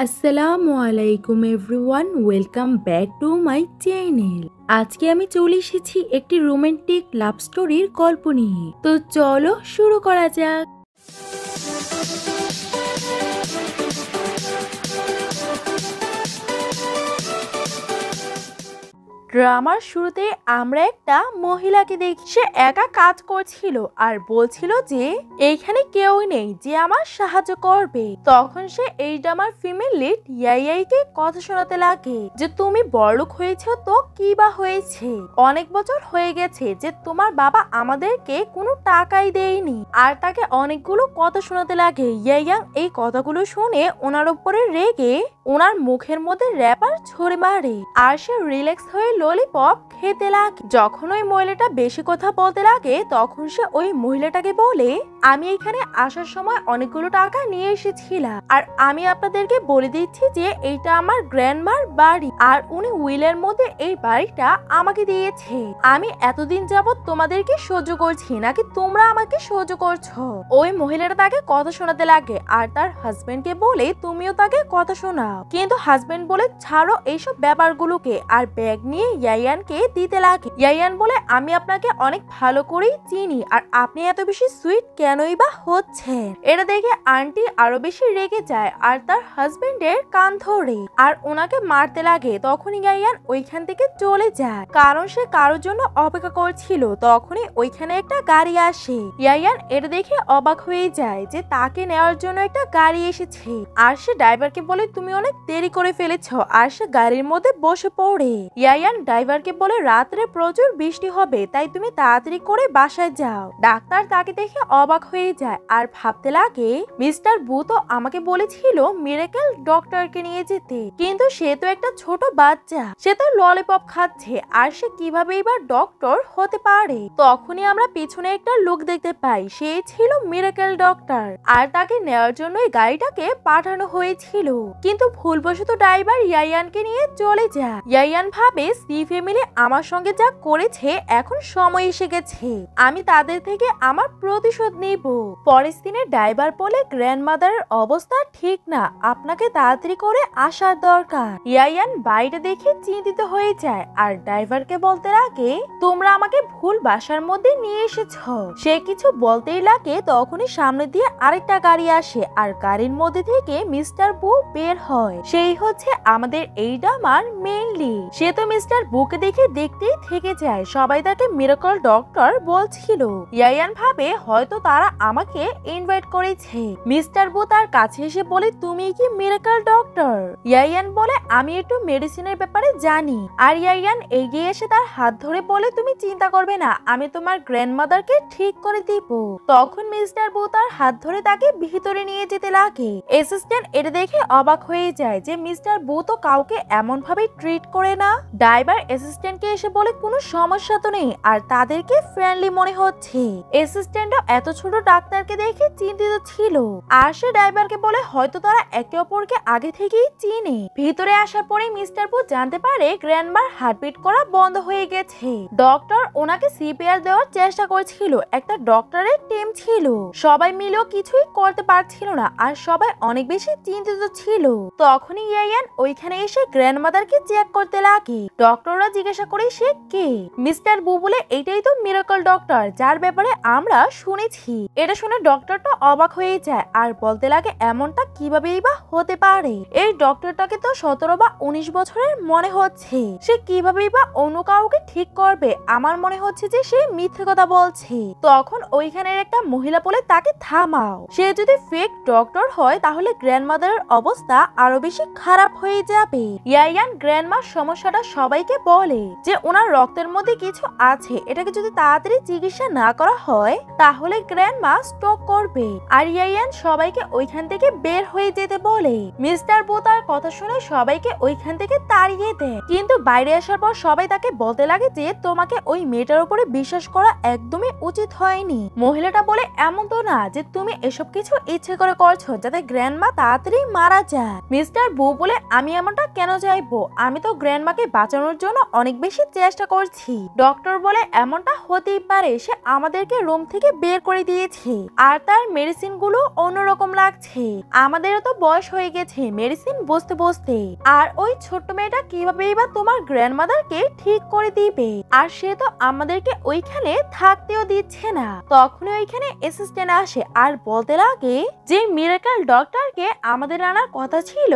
আসসালামু আলাইকুম everyone, welcome back to my channel. আজকে আমি চলে এসেছি একটি রোমান্টিক লাভ স্টোরির গল্প নিয়ে। তো চলো শুরু করা যাক। ড্রামার শুরুতে আমরা একটা মহিলাকে দেখি। সে একা কাজ করছিল আর বলছিল যে এইখানে কেউই নেই যে আমার সাহায্য করবে। তখন সে এই ড্রামার ফিমেল লিড ইয়াইয়াইকে কথা শোনাতে লাগে যে তুমি বড়লোক হয়েছো তো কি বা হয়েছে, অনেক বছর হয়ে গেছে যে তোমার বাবা আমাদেরকে কোনো টাকাই দেয়নি। আর তাকে অনেকগুলো কথা শোনাতে লাগে। ইয়াইয়াং এই কথাগুলো শুনে ওনার উপরে রেগে ওনার মুখের মধ্যে র্যাপার ছড়ে মারে আর সে রিল্যাক্স হয়ে ললিপপ খেতে লাগে। যখন ওই মহিলাটা বেশি কথা বলতে লাগে তখন সে ওই মহিলাটাকে বলে, আমি এখানে আসার সময় অনেকগুলো টাকা নিয়ে এসেছিলাম আর আমি আপনাদেরকে বলে দিচ্ছি যে এইটা আমার গ্র্যান্ডমার বাড়ি আর উনি উইলের মধ্যে এই বাড়িটা আমাকে দিয়েছে। আমি এতদিন যাবত তোমাদেরকে সহ্য করছি নাকি তোমরা আমাকে সহ্য করছো। ওই মহিলাটা তাকে কথা শোনাতে লাগে আর তার হাজবেন্ডকে বলে তুমিও তাকে কথা শোনাও। কিন্তু হাজবেন্ড বলে ছাড়ো এইসব ব্যাপারগুলোকে আর ব্যাগ নিয়ে ইয়াইয়ানকে দিতে লাগে। ইয়াইয়ান বলে আমি আপনাকে অনেক ভালো করেই চিনি আর আপনি এত বেশি সুইট কেনই বা হচ্ছেন। এটা দেখে আন্টি আরো বেশি রেগে যায় আর তার হাজবেন্ডের কান ধরে আর ওনাকে মারতে লাগে। তখন ইয়াইয়ান ওইখান থেকে চলে যায় কারণ সে কারোর জন্য অপেক্ষা করছিল। তখনই ওইখানে একটা গাড়ি আসে। ইয়াইয়ান এটা দেখে অবাক হয়ে যায় যে তাকে নেওয়ার জন্য একটা গাড়ি এসেছে আর সে ড্রাইভারকে বলে তুমি অনেক দেরি করে ফেলেছ আর সে গাড়ির মধ্যে বসে পড়ে। ইয়াইয়ান ড্রাইভারকে বলে রাত্রে প্রচুর বৃষ্টি হবে তাই তুমি তাড়াতাড়ি করে বাসায় যাও। ডাক্তার তাকে দেখে অবাক হয়ে যায় আর ভাবতে লাগে মিস্টার বু তো আমাকে বলেছিল মিরাকেল ডক্টরকে নিয়ে যেতে, কিন্তু সে তো একটা ছোট বাচ্চা, সে তো ললিপপ খাচ্ছে আর সে কিভাবে এবার ডক্টর হতে পারে। তখনই আমরা পিছনে একটা লোক দেখতে পাই, সে ছিল মিরাকেল ডক্টর আর তাকে নেওয়ার জন্য এই গাড়িটাকে পাঠানো হয়েছিল। কিন্তু ভুলবশত ড্রাইভার ইয়াইয়ানকে নিয়ে চলে যায়। ইয়াইয়ান ভাবে সি ফ্যামিলি আমার সঙ্গে যা করেছে এখন সময় এসে গেছে, আমি তাদের থেকে আমার প্রতিশোধ নেব। পরের দিনে ড্রাইভার বলে গ্র্যান্ডমাদারের অবস্থা ঠিক না, আপনাকে তাড়াতাড়ি করে আসার দরকার। ইয়াইয়ান বাইরে দেখে চিন্তিত হয়ে যায় আর ড্রাইভারকে বলতে লাগে তোমরা আমাকে ভুল বাসার মধ্যে নিয়ে এসেছ। সে কিছু বলতেই লাগে তখনই সামনে দিয়ে আরেকটা গাড়ি আসে আর গাড়ির মধ্যে থেকে মিস্টার বু বের হয়। সেই হচ্ছে আমাদের এই ড্রামার মেইনলি। সে তো মিস্টার বুকে দেখে দেখতেই থেকে যায়। সবাই তাকে মিরাকল ডক্টর বলছিল। ইয়াইয়ান ভাবে হয়তো তারা আমাকে ইনভাইট করেছে। মিস্টার বু তার কাছে এসে বলে তুমি কি মিরাকল ডক্টর? ইয়াইয়ান বলে আমি একটু মেডিসিনের ব্যাপারে জানি। আর ইয়াইয়ান এগিয়ে এসে তার হাত ধরে বলে তুমি চিন্তা করবে না, আমি তোমার গ্র্যান্ডমাদারকে ঠিক করে দিব। তখন মিস্টার বু তার হাত ধরে তাকে ভিতরে নিয়ে যেতে লাগে। অ্যাসিস্ট্যান্ট এটা দেখে অবাক হয়ে যায় যে মিস্টার বু তো কাউকে এমন ভাবে ট্রিট করে না। ড্রাইভার অ্যাসিস্ট্যান্টকে এসে বলে কোনো সমস্যা তো নেই আর তাদেরকে ফ্রেন্ডলি মনে হচ্ছে। অ্যাসিস্ট্যান্টও এত ছোট ডাক্তারকে দেখে চিন্তিত ছিল আর সে ড্রাইভারকে বলে হয়তো তারা একে অপরকে আগে থেকেই চিনে। ভিতরে আসার পরে মিস্টার বু জানতে পারে গ্র্যান্ডমার হার্টবিট করা বন্ধ হয়ে গেছে। ডক্টর ওনাকে সিপিআর দেওয়ার চেষ্টা করছিল। একটা ডক্টরের টিম ছিল, সবাই মিলেও কিছুই করতে পারছিল না আর সবাই অনেক বেশি চিন্তিত ছিল। তখনই ইয়াইয়ান ওইখানে এসে গ্র্যান্ডমাদারকে চেক করতে লাগে। ডক্টররা জিজ্ঞাসা করে সে কে। মিস্টার বু বলে এটাই তো মিরাকল ডক্টর যার ব্যাপারে আমরা শুনেছি। এটা শুনে ডক্টরটা অবাক হয়ে যায় আর বলতে লাগে এমনটা কিভাবেই বা হতে পারে। এই ডক্টরটাকে তো 17 বা 19 বছরের মনে হচ্ছে, সে কিভাবেই বা অন্য কাউকে ঠিক করবে। আমার মনে হচ্ছে যে সে মিথ্যে কথা বলছে। তখন ওইখানের একটা মহিলা বলে তাকে থামাও, সে যদি ফেক ডক্টর হয় তাহলে গ্র্যান্ডমাদারের অবস্থা আরো বেশি খারাপ হয়ে যাবে। ইয়াইয়ান গ্র্যান্ডমার সমস্যাটা সবাইকে বলে যে ওনার রক্তের মধ্যে কিছু আছে, এটাকে যদি তাড়াতাড়ি চিকিৎসা না করা হয় তাহলে গ্র্যান্ডমা স্ট্রোক করবে। আর ইয়াইয়ান সবাইকে ওইখান থেকে বের হয়ে যেতে বলে। মিস্টার বু তার কথা শুনে সবাইকে ওইখান থেকে তাড়িয়ে দেয়। কিন্তু বাইরে আসার পর সবাই তাকে বলতে লাগে যে তোমাকে ওই মেয়েটার উপরে বিশ্বাস করা একদমই উচিত হয়নি। মহিলাটা বলে এমন তো না যে তুমি এসব কিছু ইচ্ছে করে করছো যাতে গ্র্যান্ডমা তাড়াতাড়ি মারা যায়। মিস্টার বু বলে আমি এমনটা কেন চাইবো, আমি তো গ্র্যান্ডমাকে বাঁচানোর বাঁচানোর জন্য অনেক বেশি চেষ্টা করছি। ডক্টর বলে এমনটা হতেই পারে সে আমাদেরকে রুম থেকে বের করে দিয়েছে আর তার মেডিসিন গুলো অন্যরকম লাগছে। আমাদেরও তো বয়স হয়ে গেছে মেডিসিন বসতে বসতে, আর ওই ছোট্ট মেয়েটা কিভাবেই বা তোমার গ্র্যান্ডমাদারকে ঠিক করে দিবে, আর সে তো আমাদেরকে ওইখানে থাকতেও দিচ্ছে না। তখন ওইখানে অ্যাসিস্ট্যান্ট আসে আর বলতে লাগে যে মিরাকেল ডক্টরকে আমাদের আনার কথা ছিল,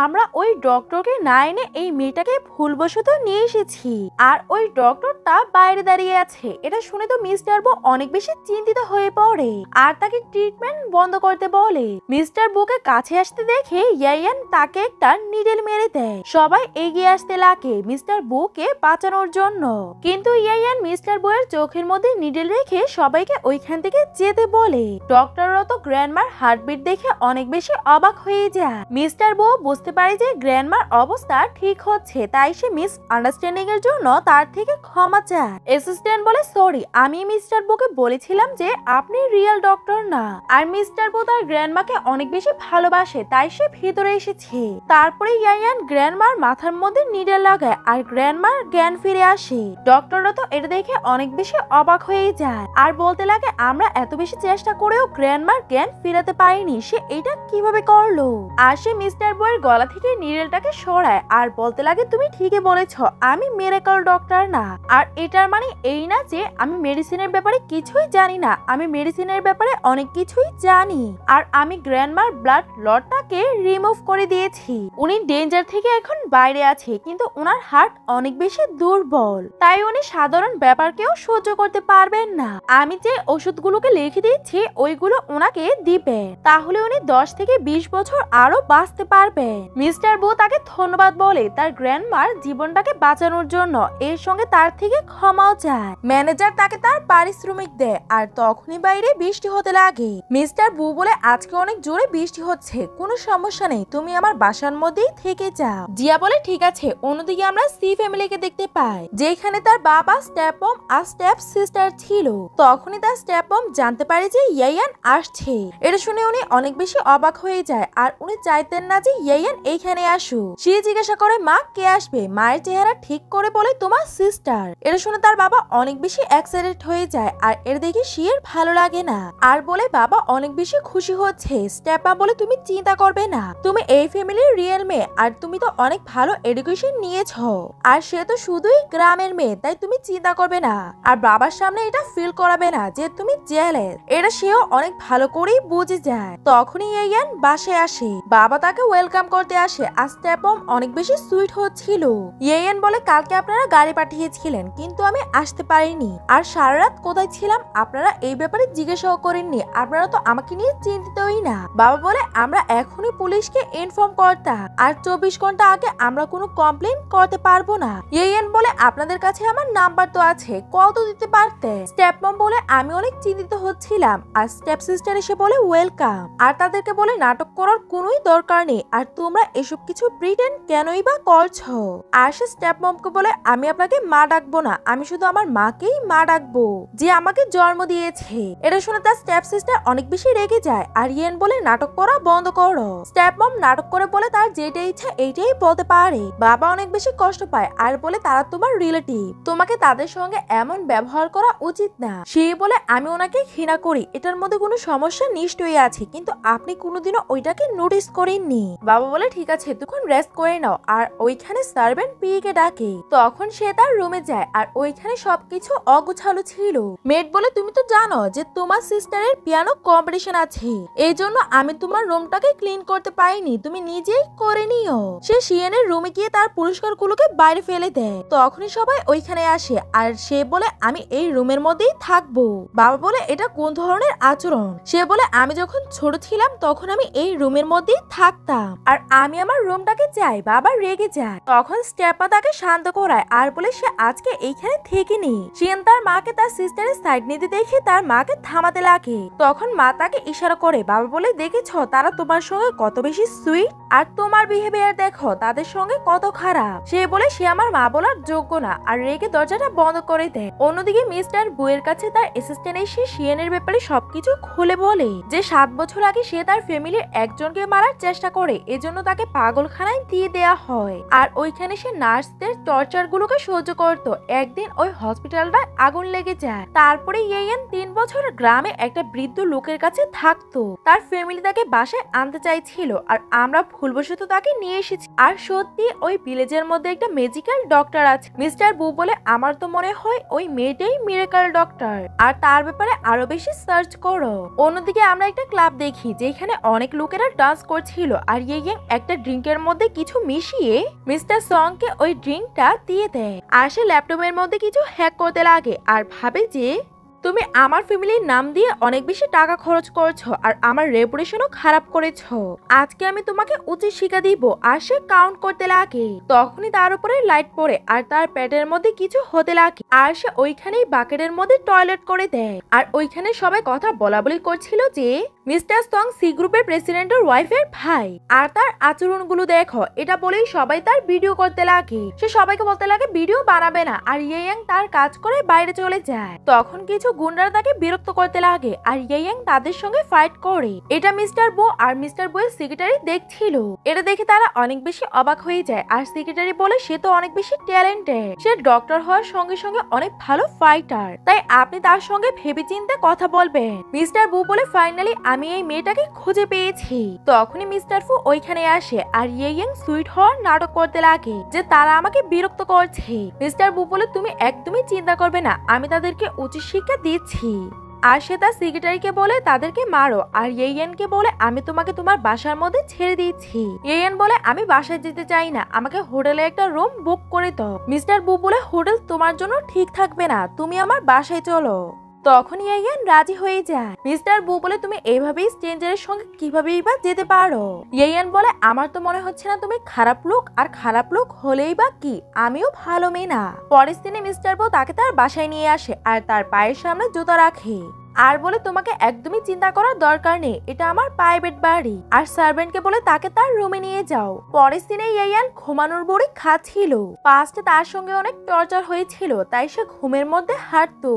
আমরা ওই ডক্টরকে না এনে এই মেয়েটাকে ভুলবশত নিয়ে এসেছি আর ওই ডক্টরটা বাইরে দাঁড়িয়ে আছে। এটা শুনে তো মিস্টার বু অনেক বেশি চিন্তিত হয়ে পড়ে আর তাকে ট্রিটমেন্ট বন্ধ করতে বলে। মিস্টার বুকে কাছে আসতে দেখে ইয়ায়ান তাকে একটা নিডেল মেরে দেয়। সবাই এগিয়ে আসতে লাগে মিস্টার বুকে বাঁচানোর জন্য, কিন্তু ইয়ায়ান মিস্টার বুয়ের চোখের মধ্যে নিডেল রেখে সবাইকে ওইখান থেকে যেতে বলে। ডক্টররা তো গ্র্যান্ডমার হার্টবিট দেখে অনেক বেশি অবাক হয়ে যায়। মিস্টার বু বুঝতে পারে যে গ্র্যান্ডমার অবস্থা ঠিক হচ্ছে, তাই সে মিস আন্ডারস্ট্যান্ডিং এর জন্য তার থেকে ক্ষমা চায়। অ্যাসিস্ট্যান্ট বলে সরি, আমি মিস্টার বুকে বলেছিলাম যে আপনি রিয়েল ডক্টর না। আর মিস্টার বু তার গ্র্যান্ডমাকে অনেক বেশি ভালোবাসে তাই সে ভিতরে এসেছে। তারপরে ইয়ায়ান গ্র্যান্ডমার মাথার মধ্যে নিডেল লাগায় আর গ্র্যান্ডমার জ্ঞান ফিরে আসে। ডক্টররা তো এটা দেখে অনেক বেশি অবাক হয়ে যায় আর বলতে লাগে আমরা এত বেশি চেষ্টা করেও গ্র্যান্ডমার জ্ঞান ফিরাতে পারিনি, সে এটা কিভাবে করলো। আর সে মিস্টার বয়ের গলা থেকে নিডেলটাকে সরায় আর বলতে লাগে তুমি ঠিকই বলেছ, আমি মিরাকল ডক্টর না। আর এটার মানে এই না যে আমি মেডিসিনের ব্যাপারে কিছুই জানি না, আমি মেডিসিনের ব্যাপারে অনেক কিছুই জানি। আর আমি গ্র্যান্ডমার ব্লাড লটটাকে রিমুভ করে দিয়েছি। উনি ডেঞ্জার থেকে এখন বাইরে আছে, কিন্তু ওনার হার্ট অনেক বেশি দুর্বল, তাই উনি সাধারণ ব্যাপারকেও সহ্য করতে পারবেন না। আমি যে ওষুধগুলোকে লিখে দিচ্ছি ওইগুলো ওনাকে দিবে, তাহলে উনি 10 থেকে 20 বছর আরো বাঁচতে পারবে। মিস্টার বু তাকে ধন্যবাদ বলে তার গ্র্যান্ডমার জীবনটাকে বাঁচানোর জন্য, এর সঙ্গে তার থেকে ক্ষমাও চায়। ম্যানেজার তাকে তার পারিশ্রমিক দেয় আর তখনই বাইরে বৃষ্টি হতে লাগে। মিস্টার বু বলে আজকে অনেক জোরে বৃষ্টি হচ্ছে, কোনো সমস্যা নেই, তুমি আমার বাসার মধ্যেই থেকে যাও। জিয়া বলে ঠিক আছে। অন্যদিকে আমরা সি ফ্যামিলিকে দেখতে পাই, যেখানে তার বাবা স্টেপমম আর স্টেপ সিস্টার ছিল। তখনই তার স্টেপমম জানতে পারে যে ইয়ায়ান আসছে। এটা শুনে উনি অনেক বেশি অবাক হয়ে যায় আর উনি চাইতেন না যে ইয়ায়ান এইখানে আসুক। সে জিজ্ঞাসা করে মা কে আসবে, মায়ের চেহারা ঠিক করে বলে তোমার সিস্টার। এটা শুনে তার বাবা অনেক বেশি এক্সাইটেড হয়ে যায় আর এর দেখে শিয়ের ভালো লাগে না আর বলে বাবা অনেক বেশি খুশি হচ্ছে। স্টেপমা বলে তুমি চিন্তা করবে না, তুমি এই ফ্যামিলির রিয়েল মেয়ে আর তুমি তো অনেক ভালো এডুকেশন নিয়েছো, আর সে তো শুধুই গ্রামের মেয়ে, তাই তুমি চিন্তা করবে না আর বাবার সামনে এটা ফিল করাবে না যে তুমি জেলেস। এটা সেও অনেক ভালো করেই বুঝে যায়। তখনই ইয়ায়ান বাসায় আসে, বাবা তাকে ওয়েলকাম করতে আসে আর স্টেপমম অনেক বেশি সুইট হচ্ছিল। ইয়ায়ান বলে কালকে আপনারা গাড়ি পাঠিয়েছিলেন কিন্তু আমি আসতে পারিনি, আর সারা রাত কোথায় ছিলাম আপনারা এই ব্যাপারে জিজ্ঞাসাও করেননি, আপনারা তো আমাকে নিয়ে চিন্তিতই না। বাবা বলে আমরা এখনই পুলিশকে ইনফর্ম করতাম আর 24 ঘন্টা আগে আমরা কোনো কমপ্লেন করতে পারবো না। ইয়ায়ান বলে আপনাদের কাছে আমার নাম্বার তো আছে, কত দিতে পারতে। স্টেপমম বলে আমি অনেক চিন্তিত হচ্ছিলাম, আর স্টেপ সিস্টার এসে বলে ওয়েলকাম, আর তাদেরকে বলে নাটক করার কোনোই দরকার নেই, আর তোমরা এসব কিছু প্রিটেন্ড কেনই বা করছো। আর সে স্টেপমমকে বলে আমি আপনাকে মা ডাকবো না, আমি শুধু আমার মাকেই মা ডাকবো যে আমাকে জন্ম দিয়েছে। এটা শুনে তার স্টেপ সিস্টার অনেক বেশি রেগে যায় আর ইয়ান বলে নাটক করা বন্ধ করো। স্টেপমম নাটক করে বলে তার যেটা ইচ্ছা এইটাই বলতে পারে। বাবা অনেক বেশি কষ্ট পায় আর বলে তারা তোমার রিলেটিভ, তোমাকে তাদের সঙ্গে এমন ব্যবহার করা উচিত না। সে বলে আমি ওনাকে ঘৃণা করি, এটার মধ্যে কোনো সমস্যা নিশ্চয়ই আছে, কিন্তু আপনি কোনোদিনও ওইটাকে নোটিস করেননি। বাবা বলে ঠিক আছে তখন রেস্ট করে নাও, আর ওইখানে সার্ভেন্ট পিকে ডাকে। তখন সে তার রুমে যায় আর ওইখানে সবকিছু অগোছালো ছিল। মেড বলে তুমি তো জানো যে তোমার সিস্টারের পিয়ানো কম্পিটিশন আছে, এই জন্য আমি তোমার রুমটাকে ক্লিন করতে পারিনি, তুমি নিজেই করে নিও। সে শিয়ানের রুমে গিয়ে তার পুরস্কারগুলোকে বাইরে ফেলে দেয়। তখনই সবাই ওইখানে আসে আর সে বলে আমি এই রুমের মধ্যেই থাকবো। বাবা বলে এটা কোন ধরনের আচরণ। সে বলে আমি যখন ছোট ছিলাম তখন আমি এই রুমের মধ্যেই থাকতাম আর আমি আমার রুমটাকে চাই। বাবা রেগে যায়। তখন স্টেপা তাকে শান্ত করায় আর বলে সে আজকে এইখানে থেকে নি। শিয়ান তার মাকে তার সিস্টারের সাইড নিতে দেখে তার মাকে থামাতে লাগে। তখন মা তাকে ইশারা করে, বাবা বলে দেখেছ তারা তোমার সঙ্গে সঙ্গে কত বেশি সুইট আর তোমার বিহেভিয়ার দেখো তাদের সঙ্গে কত খারাপ। সে বলে সে আমার মা বলার যোগ্য না আর রেগে দরজাটা বন্ধ করে দেয়। অন্যদিকে মিস্টার বুয়ের কাছে তার অ্যাসিস্ট্যান্ট এসে শিয়ানের ব্যাপারে সবকিছু খুলে বলে যে 7 বছর আগে সে তার ফ্যামিলির একজনকে মারার চেষ্টা করে, এজন্য তাকে পাগলখানায় দিয়ে দেয়া হয়। আর ওইখানে সে নার্সদের টর্চার গুলোকে সহ্য করত। একদিন ওই হসপিটালটা আগুন লেগে যায়। তারপরে ইয়েন 3 বছর গ্রামে একটা বৃদ্ধ লোকের কাছে থাকতো। তার ফ্যামিলি তাকে বাসায় আনতে চাইছিল আর আমরা ভুলবশত তাকে নিয়ে এসেছি। আর সত্যি ওই ভিলেজের মধ্যে একটা ম্যাজিক্যাল ডক্টর আছে। মিস্টার বু বলে আমার তো মনে হয় ওই মেয়েটাই মিরাকল ডক্টর, আর তার ব্যাপারে আরো বেশি সার্চ করো। অন্যদিকে আমরা একটা ক্লাব দেখি যেখানে অনেক লোকেরা ডান্স করছিল আর ইয়েন একটা ড্রিঙ্কের মধ্যে কিছু মিশিয়ে মিস্টার সংকে ওই ড্রিঙ্কটা দিয়ে দেয়। আর সে ল্যাপটপের মধ্যে কিছু হ্যাক করতে লাগে আর ভাবে যে তুমি আমার ফ্যামিলির নাম দিয়ে অনেক বেশি টাকা খরচ করছো আর আমার রেপুটেশনও খারাপ করেছো। আজকে আমি তোমাকে উচিত শিক্ষা দিব। আর সে কাউন্ট করতে লাগে। তখনই তার উপরে লাইট পড়ে আর তার পেটের মধ্যে কিছু হতে লাগে আর সে ওইখানেই বাকেটের মধ্যে টয়লেট করে দেয়। আর ওইখানে সবাই কথা বলা বলি করছিল যে মিস্টার সং সি গ্রুপের প্রেসিডেন্টের ওয়াইফের ভাই। আর তার আচরণগুলো দেখো, এটা বলেই সবাই তার ভিডিও করতে লাগে। সে সবাইকে বলতে লাগে ভিডিও বানাবে না আর ইয়েয়াং তার কাজ করে বাইরে চলে যায়। তখন কিছু গুন্ডারা তাকে বিরক্ত করতে লাগে আর ইয়েয়াং তাদের সঙ্গে ফাইট করে। এটা মিস্টার বো আর মিস্টার বয়ের সেক্রেটারি দেখছিল। এটা দেখে তারা অনেক বেশি অবাক হয়ে যায় আর সেক্রেটারি বলে সে তো অনেক বেশি ট্যালেন্টেড, সে ডক্টর হওয়ার সঙ্গে সঙ্গে অনেক ভালো ফাইটার, তাই আপনি তার সঙ্গে ভেবেচিন্তে কথা বলবেন। মিস্টার বু বলে ফাইনালি আমি এই মেয়েটাকে খুঁজে পেয়েছি। তখনই মিস্টার ফু ওইখানে আসে আর ইয়েয়াং সুইট হওয়ার নাটক করতে লাগে যে তারা আমাকে বিরক্ত করছে। মিস্টার বু বলে তুমি একদমই চিন্তা করবে না, আমি তাদেরকে উচিত শিক্ষা দিচ্ছি। আর সে তার সেক্রেটারিকে বলে তাদেরকে মারো আর ইয়েয়ানকে বলে আমি তোমাকে তোমার বাসার মধ্যে ছেড়ে দিচ্ছি। ইয়েয়ান বলে আমি বাসায় যেতে চাই না, আমাকে হোটেলে একটা রুম বুক করে দাও। মিস্টার বু বলে হোটেল তোমার জন্য ঠিক থাকবে না, তুমি আমার বাসায় চলো। তখন ইয়েয়ান রাজি হয়ে যায়। মিস্টার বু বলে তুমি এইভাবেই স্ট্রেঞ্জারের সঙ্গে কিভাবেই বা যেতে পারো। ইয়েয়ান বলে আমার তো মনে হচ্ছে না তুমি খারাপ লোক, আর খারাপ লোক হলেই বা কি, আমিও ভালো মেয়ে না। পরের দিনে মিস্টার বু তাকে তার বাসায় নিয়ে আসে আর তার পায়ের সামনে জুতা রাখে আর বলে তোমাকে একদমই চিন্তা করার দরকার নেই, এটা আমার প্রাইভেট বাড়ি। আর সার্ভেন্টকে বলে তাকে তার রুমে নিয়ে যাও। পরের দিনে ইয়েয়ান ঘুমানোর বড়ি খাচ্ছিল। পাস্টে তার সঙ্গে অনেক টর্চার হয়েছিল, তাই সে ঘুমের মধ্যে হাঁটতো।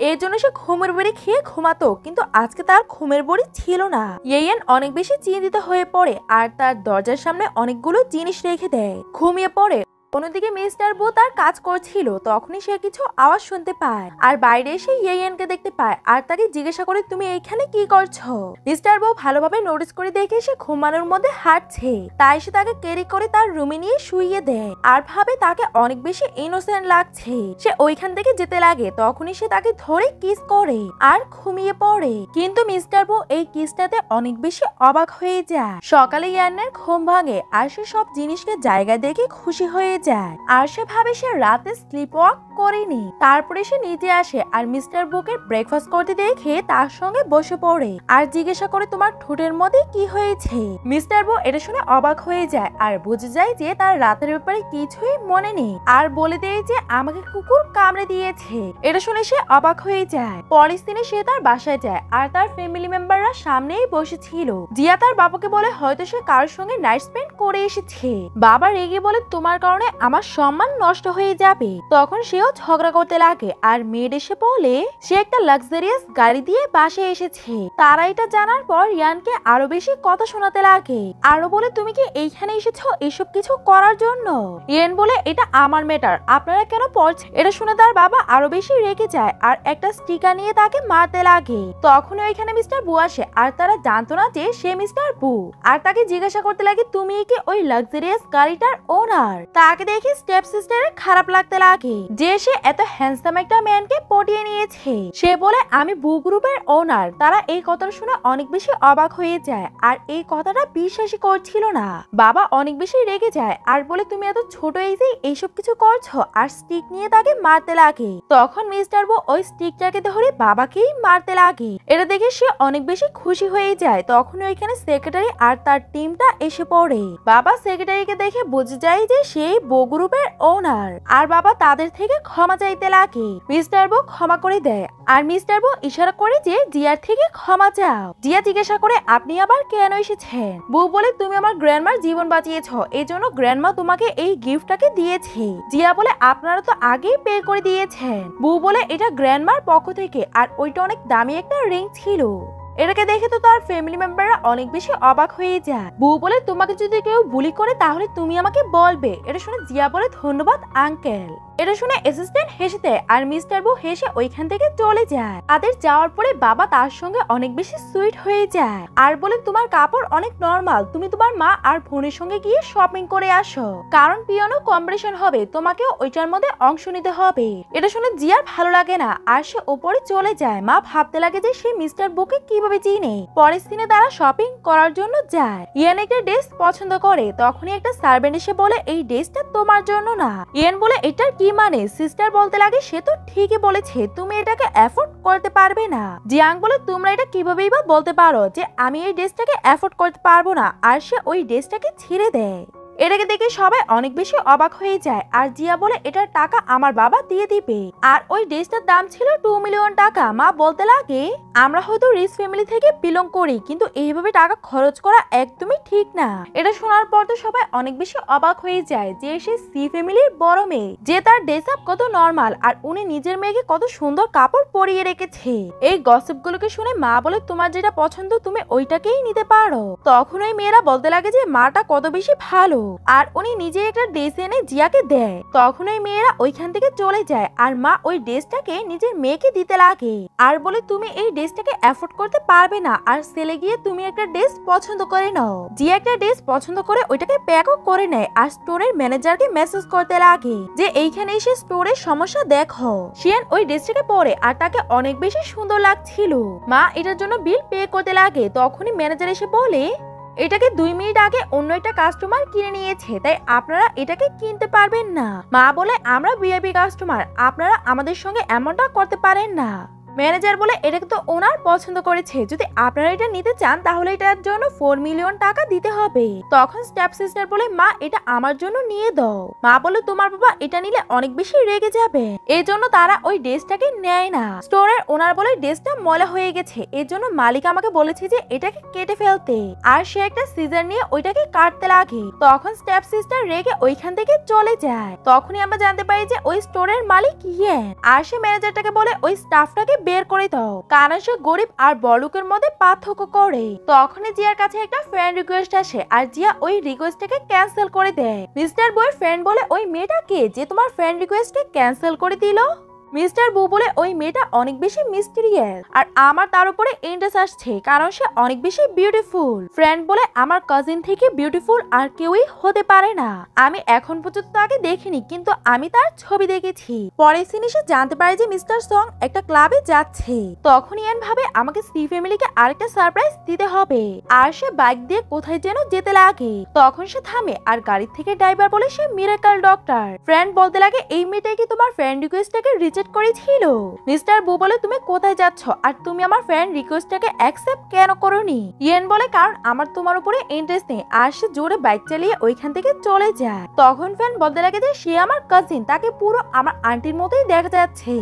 এর জন্য সে ঘুমের বড়ি খেয়ে ঘুমাতো, কিন্তু আজকে তার ঘুমের বড়ি ছিল না। ইয়েয়ান অনেক বেশি চিন্তিত হয়ে পড়ে আর তার দরজার সামনে অনেকগুলো জিনিস রেখে দেয়, ঘুমিয়ে পড়ে। অন্যদিকে মিস্টার বু তার কাজ করছিল, তখনই সে কিছু আওয়াজ শুনতে পায় আর বাইরে এসে ইয়েয়ানকে দেখতে পায় আর তাকে জিজ্ঞাসা করে তুমি এখানে কি করছো। মিস্টার বু ভালোভাবে নোটিস করে দেখে সে ঘুমানোর মধ্যে হাঁটছে, তাই সে তাকে ক্যারি করে তার রুমে নিয়ে শুইয়ে দেয় আর ভাবে তাকে অনেক বেশি ইনোসেন্ট লাগছে। সে ওইখান থেকে যেতে লাগে, তখনই সে তাকে ধরে কিস করে আর ঘুমিয়ে পড়ে। কিন্তু মিস্টার বু এই কিসটাতে অনেক বেশি অবাক হয়ে যায়। সকালে ইয়ানের ঘুম ভাঙে আর সে সব জিনিসকে জায়গায় দেখে খুশি হয়ে যায় আর সে ভাবে সে রাতে স্লিপ ওয়াক করেনি। তারপরে সে নিচে আসে আর মিস্টার বুকে ব্রেকফাস্ট করতে দেখে তার সঙ্গে বসে পড়ে আর জিজ্ঞাসা করে তোমার ঠোঁটের মধ্যে কি হয়েছে। মিস্টার বু এটা শুনে অবাক হয়ে যায় আর বুঝে যায় যে তার রাতের ব্যাপারে কিছুই মনে নেই আর বলে দেয় যে আমাকে কুকুর কামড়ে দিয়েছে। এটা শুনে সে অবাক হয়ে যায়। পরের দিনে সে তার বাসায় যায় আর তার ফ্যামিলি মেম্বাররা সামনেই বসেছিল। জিয়া তার বাবাকে বলে হয়তো সে কারোর সঙ্গে নাইট স্পেন্ড করে এসেছে। বাবা রেগে বলে তোমার কারণে আমার সম্মান নষ্ট হয়ে যাবে। তখন সেও ঝগড়া করতে লাগে আর মেয়েড এসে বলে সে একটা লাক্সারিয়াস গাড়ি দিয়ে বাসায় এসেছে। তারা এটা জানার পর ইয়ানকে আরো বেশি কথা শোনাতে লাগে, আরো বলে তুমি কি এইখানে এসেছো এসব কিছু করার জন্য। ইয়ান বলে এটা আমার ম্যাটার, আপনারা কেন পড়ছেন। এটা শুনে তার বাবা আরো বেশি রেগে যায় আর একটা স্টিকার নিয়ে তাকে মারতে লাগে। তখন ওইখানে মিস্টার বু আসে আর তারা জানতো না যে সে মিস্টার বু আর তাকে জিজ্ঞাসা করতে লাগে তুমি কি ওই লাক্সারিয়াস গাড়িটার ওনার। তাকে দেখে স্টেপ সিস্টারের খারাপ লাগতে লাগে যে সে এত হ্যান্ডসাম একটা ম্যানকে পটিয়ে নিয়েছে। সে বলে আমি বু গ্রুপের ওনার। তারা এই কথাটা শুনে অনেক বেশি অবাক হয়ে যায় আর এই কথাটা বিশ্বাসই করছিল না। বাবা অনেক বেশি রেগে যায় আর বলে তুমি এত ছোট এজে এইসব কিছু করছো আর স্টিক নিয়ে তাকে মারতে লাগে। তখন মিস্টার বু ওই স্টিকটাকে ধরে বাবাকেই মারতে লাগে। এটা দেখে সে অনেক বেশি খুশি হয়ে যায়। তখন ওইখানে সেক্রেটারি আর তার টিমটা এসে পড়ে। বাবা সেক্রেটারিকে দেখে বুঝে যায় যে সেই বো গ্রুপের ওনার। আর বাবা তাদের থেকে ক্ষমা চাইতে লাগে। মিস্টার বো ক্ষমা করে দেয় আর মিস্টার বো ইশারা করে যে জিয়ার থেকে ক্ষমা চাও। জিয়া জিজ্ঞাসা করে আপনি আবার কেন এসেছেন? বো বলে তুমি আমার গ্র্যান্ডমার জীবন বাঁচিয়েছ, এই জন্য গ্র্যান্ডমা তোমাকে এই গিফটটাকে দিয়েছে। জিয়া বলে আপনারা তো আগেই পে করে দিয়েছেন। বো বলে এটা গ্র্যান্ডমার পক্ষ থেকে আর ওইটা অনেক দামি একটা রিং ছিল। এটাকে দেখে তো তার ফ্যামিলি মেম্বাররা অনেক বেশি অবাক হয়ে যায়। বউ বলে তোমাকে যদি কেউ বুলি করে তাহলে তুমি আমাকে বলবে। এটা শুনে জিয়া বলে ধন্যবাদ আঙ্কেল। এটা শুনে অ্যাসিস্ট্যান্ট হেসে দেয় আর মিস্টার বু হেসে ওইখান থেকে চলে যায়। তাদের যাওয়ার পরে বাবা তার সঙ্গে অনেক বেশি সুইট হয়ে যায় আর বলে তোমার কাপড় অনেক নরমাল, তুমি তোমার মা আর বোনের সঙ্গে গিয়ে শপিং করে আসো, কারণ পিয়ানো কম্পিটিশন হবে, তোমাকেও ওইটার মধ্যে অংশ নিতে হবে। এটা শুনে জিয়ার ভালো লাগে না আর সে ওপরে চলে যায়। মা ভাবতে লাগে যে সে মিস্টার বুকে কিভাবে চিনে। পরের দিনে তারা শপিং করার জন্য যায়। ইয়ান একটা ড্রেস পছন্দ করে, তখনই একটা সার্ভেন্ট এসে বলে এই ড্রেসটা তোমার জন্য না। ইয়ান বলে এটার কি মানে? সিস্টার বলতে লাগে সে তো ঠিকই বলেছে, তুমি এটাকে অ্যাফোর্ড করতে পারবে না। জিয়াং বলে তোমরা এটা কিভাবেই বা বলতে পারো যে আমি এই ড্রেসটাকে অ্যাফোর্ড করতে পারবো না, আর সে ওই ড্রেসটাকে ছিঁড়ে দেয়। এটাকে দেখে সবাই অনেক বেশি অবাক হয়ে যায় আর জিয়া বলে এটার টাকা আমার বাবা দিয়ে দিবে। আর ওই ড্রেসটার দাম ছিল 2 মিলিয়ন টাকা। মা বলতে লাগে আমরা হয়তো রিচ ফ্যামিলি থেকে বিলং করি, কিন্তু এইভাবে টাকা খরচ করা একদমই ঠিক না। এটা শোনার পর তো সবাই অনেক বেশি অবাক হয়ে যায় যে সে সি ফ্যামিলির বড় মেয়ে, যে তার ড্রেস আপ কত নরমাল আর উনি নিজের মেয়েকে কত সুন্দর কাপড় পরিয়ে রেখেছে। এই গসিপ গুলোকে শুনে মা বলে তোমার যেটা পছন্দ তুমি ওইটাকেই নিতে পারো। তখন ওই মেয়েরা বলতে লাগে যে মাটা কত বেশি ভালো, আর উনি নিজে একটা ড্রেস এনে জিয়াকে দেয়। তখন ওই মেয়েরা ওইখান থেকে চলে যায় আর মা ওই ড্রেসটাকে নিজের মেয়েকে দিতে লাগে আর বলে তুমি এই ড্রেসটাকে অ্যাফোর্ড করতে পারবে না, আর সেলে গিয়ে তুমি একটা ড্রেস পছন্দ করে নাও। জিয়া একটা ড্রেস পছন্দ করে ওইটাকে প্যাকও করে নেয় আর স্টোরের ম্যানেজারকে মেসেজ করতে লাগে যে এইখানে এসে স্টোরের সমস্যা দেখো। শিয়ান ওই ড্রেসটাকে পরে আর তাকে অনেক বেশি সুন্দর লাগছিল। মা এটার জন্য বিল পে করতে লাগে। তখনই ম্যানেজার এসে বলে এটাকে 2 মিনিট আগে অন্য একটা কাস্টমার কিনে নিয়েছে, তাই আপনারা এটাকে কিনতে পারবেন না। মা বলে আমরা ভিআইপি কাস্টমার, আপনারা আমাদের সঙ্গে এমনটা করতে পারেন না। ম্যানেজার বলে এটাকে তো ওনার পছন্দ করেছে, যদি আপনারা এটা নিতে চান তাহলে এটার জন্য 4 মিলিয়ন টাকা দিতে হবে। তখন স্টেপ সিস্টার বলে মা এটা আমার জন্য নিয়ে দাও। মা বলে তোমার বাবা এটা নিলে অনেক বেশি রেগে যাবে, এই জন্য তারা ওই ড্রেসটাকে নেয় না। স্টোরের ওনার বলে ড্রেসটা ময়লা হয়ে গেছে, এর জন্য মালিক আমাকে বলেছে যে এটাকে কেটে ফেলতে, আর সে একটা সিজার নিয়ে ওইটাকে কাটতে লাগে। তখন স্টেপ সিস্টার রেগে ওইখান থেকে চলে যায়। তখনই আমরা জানতে পারি যে ওই স্টোরের মালিক ইয়ান, আর সে ম্যানেজারটাকে বলে ওই স্টাফটাকে বের করে দাও, কারণ সে গরিব আর বড়লোকের মধ্যে পার্থক্য করে। তখনই জিয়ার কাছে একটা ফ্রেন্ড রিকোয়েস্ট আসে আর জিয়া ওই রিকোয়েস্টটাকে ক্যান্সেল করে দেয়। মিস্টার বয়ের ফ্রেন্ড বলে ওই মেয়েটা কে যে তোমার ফ্রেন্ড রিকোয়েস্টকে ক্যান্সেল করে দিল? মিস্টার বু বলে ওই মেয়েটা অনেক বেশি মিস্টিরিয়াস আর আমার তার উপরে ইন্টারেস্ট আসছে, কারণ সে অনেক বেশি বিউটিফুল। ফ্রেন্ড বলে আমার কাজিন থেকে বিউটিফুল আর কেউই হতে পারে না, আমি এখন পর্যন্ত তাকে দেখিনি, কিন্তু আমি তার ছবি দেখেছি। পরে সিনে সে জানতে পারে যে মিস্টার সং একটা ক্লাবে যাচ্ছে। তখন ইয়ান ভাবে আমাকে সি ফ্যামিলিকে আরেকটা সারপ্রাইজ দিতে হবে, আর সে বাইক দিয়ে কোথায় যেন যেতে লাগে। তখন সে থামে আর গাড়ি থেকে ড্রাইভার বলে সে মিরাকল ডক্টর। ফ্রেন্ড বলতে লাগে এই মেয়েটাই কি তোমার ফ্রেন্ড রিকোয়েস্টটাকে রিজেক্ট করেছিল? মিস্টার বু বলে তুমি কোথায় যাচ্ছ আর তুমি আমার ফ্রেন্ড রিকোয়েস্টটাকে অ্যাকসেপ্ট কেন করোনি? ইয়েন বলে কারণ আমার তোমার উপরে ইন্টারেস্ট নেই, আর সে জোরে বাইক চালিয়ে ওইখান থেকে চলে যায়। তখন ফ্রেন্ড বলতে লাগে যে সে আমার কাজিন, তাকে পুরো আমার আন্টির মতোই দেখা যাচ্ছে।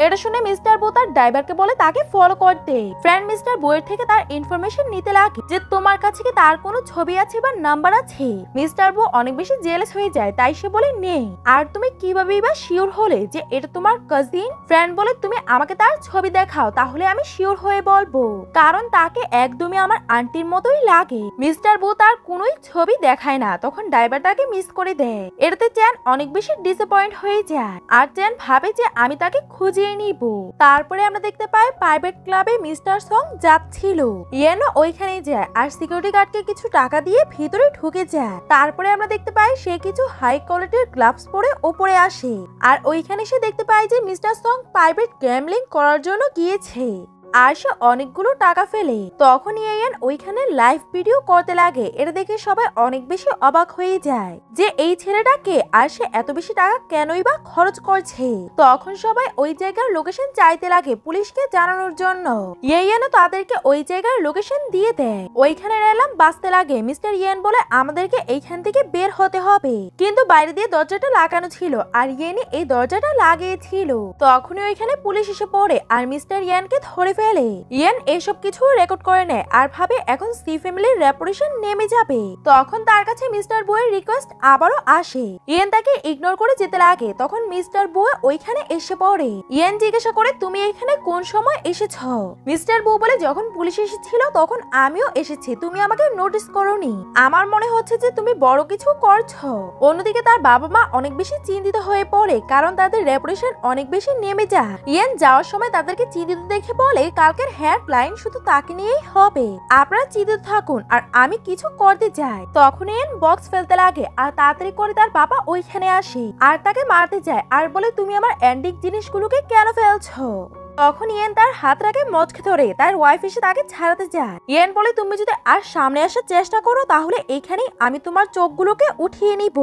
এটা শুনে মিস্টার বু তার ড্রাইভারকে বলে তাকে ফলো করতে। ফ্রেন্ড মিস্টার বউয়ের থেকে তার ইনফরমেশন নিতে লাগে যে তোমার কাছে কি তার কোনো ছবি আছে বা নাম্বার আছে। মিস্টার বু অনেক বেশি জেলাস হয়ে যায়, তাই সে বলে নেই। আর তুমি কিভাবে বা শিওর হলে যে এটা তোমার কাজিন? ফ্রেন্ড বলে তুমি আমাকে তার ছবি দেখাও, তাহলে আমি শিওর হয়ে বলবো, কারণ তাকে একদমই আমার আন্টির মতোই লাগে। মিস্টার বু তার কোনোই ছবি দেখায় না। তখন ড্রাইভার তাকে মিস করে দেয়। এটাতে চ্যান অনেক বেশি ডিসঅ্যাপয়েন্ট হয়ে যায় আর চ্যান ভাবে যে আমি তাকে খুঁজে নিব। তারপরে আমরা দেখতে পাই প্রাইভেট ক্লাবে মিস্টার সং যাচ্ছিল। ইয়েনও ওইখানে যায় আর সিকিউরিটি গার্ডকে কিছু টাকা দিয়ে ভিতরে ঢুকে যায়। তারপরে আমরা দেখতে পাই সে কিছু হাই কোয়ালিটির গ্লাভস পরে উপরে আসে আর ওইখানে সে দেখতে পাই যে মিস্টার সং প্রাইভেট গ্যাম্বলিং করার জন্য গিয়েছে। আর সে অনেকগুলো টাকা ফেলে। তখন ইয়েন ওইখানে লাইভ ভিডিও করতে লাগে। এটা দেখে সবাই অনেক বেশি অবাক হয়ে যায় যে এই ছেলেটাকে আর সে এত বেশি টাকা কেনই বা খরচ করছে। তখন সবাই ওই জায়গার লোকেশন চাইতে লাগে পুলিশকে জানানোর জন্য। ইয়েনও তাদেরকে ওই জায়গার লোকেশন দিয়ে দেয়। ওইখানে অ্যালার্ম বাজতে লাগে। মিস্টার ইয়েন বলে আমাদেরকে এইখান থেকে বের হতে হবে, কিন্তু বাইরে দিয়ে দরজাটা লাগানো ছিল আর ইয়েনি এই দরজাটা লাগিয়েছিল। তখনই ওইখানে পুলিশ এসে পড়ে আর মিস্টার ইয়েনকে ধরে ফেলে। ইয়েন এসব কিছু রেকর্ড করে নেয় আর ভাবে এখন সি ফ্যামিলির রেপুটেশন নেমে যাবে। তখন তার কাছে মিস্টার বুয়ের রিকোয়েস্ট আবারও আসে। ইয়েন তাকে ইগনোর করে যেতে লাগে। তখন মিস্টার বুয়ে ওইখানে এসে পড়ে। ইয়েন জিজ্ঞাসা করে তুমি এখানে কোন সময় এসেছ? মিস্টার বু বলে যখন পুলিশ এসেছিল তখন আমিও এসেছি, তুমি আমাকে নোটিস করোনি। আমার মনে হচ্ছে যে তুমি বড় কিছু করছো। অন্যদিকে তার বাবা মা অনেক বেশি চিন্তিত হয়ে পড়ে কারণ তাদের রেপুটেশন অনেক বেশি নেমে যায়। ইয়েন যাওয়ার সময় তাদেরকে চিন্তিত দেখে বলে কালকের হেডলাইন শুধু তাকে নিয়েই হবে, আপনারা চিন্তিত থাকুন আর আমি কিছু করতে যাই। তখন ইয়েন বক্স ফেলতে লাগে আর তাড়াতাড়ি করে তার বাবা ওইখানে আসে আর তাকে মারতে যায় আর বলে তুমি আমার অ্যান্টিক জিনিসগুলোকে কেন ফেলছো? তখন ইয়েন তার হাত রাখে মচকে ধরে তার ওয়াইফ এসে তাকে ছাড়াতে যায়। ইয়েন বলে তুমি যদি আর সামনে আসার চেষ্টা করো তাহলে এইখানেই আমি তোমার চোখগুলোকে উঠিয়ে নিব।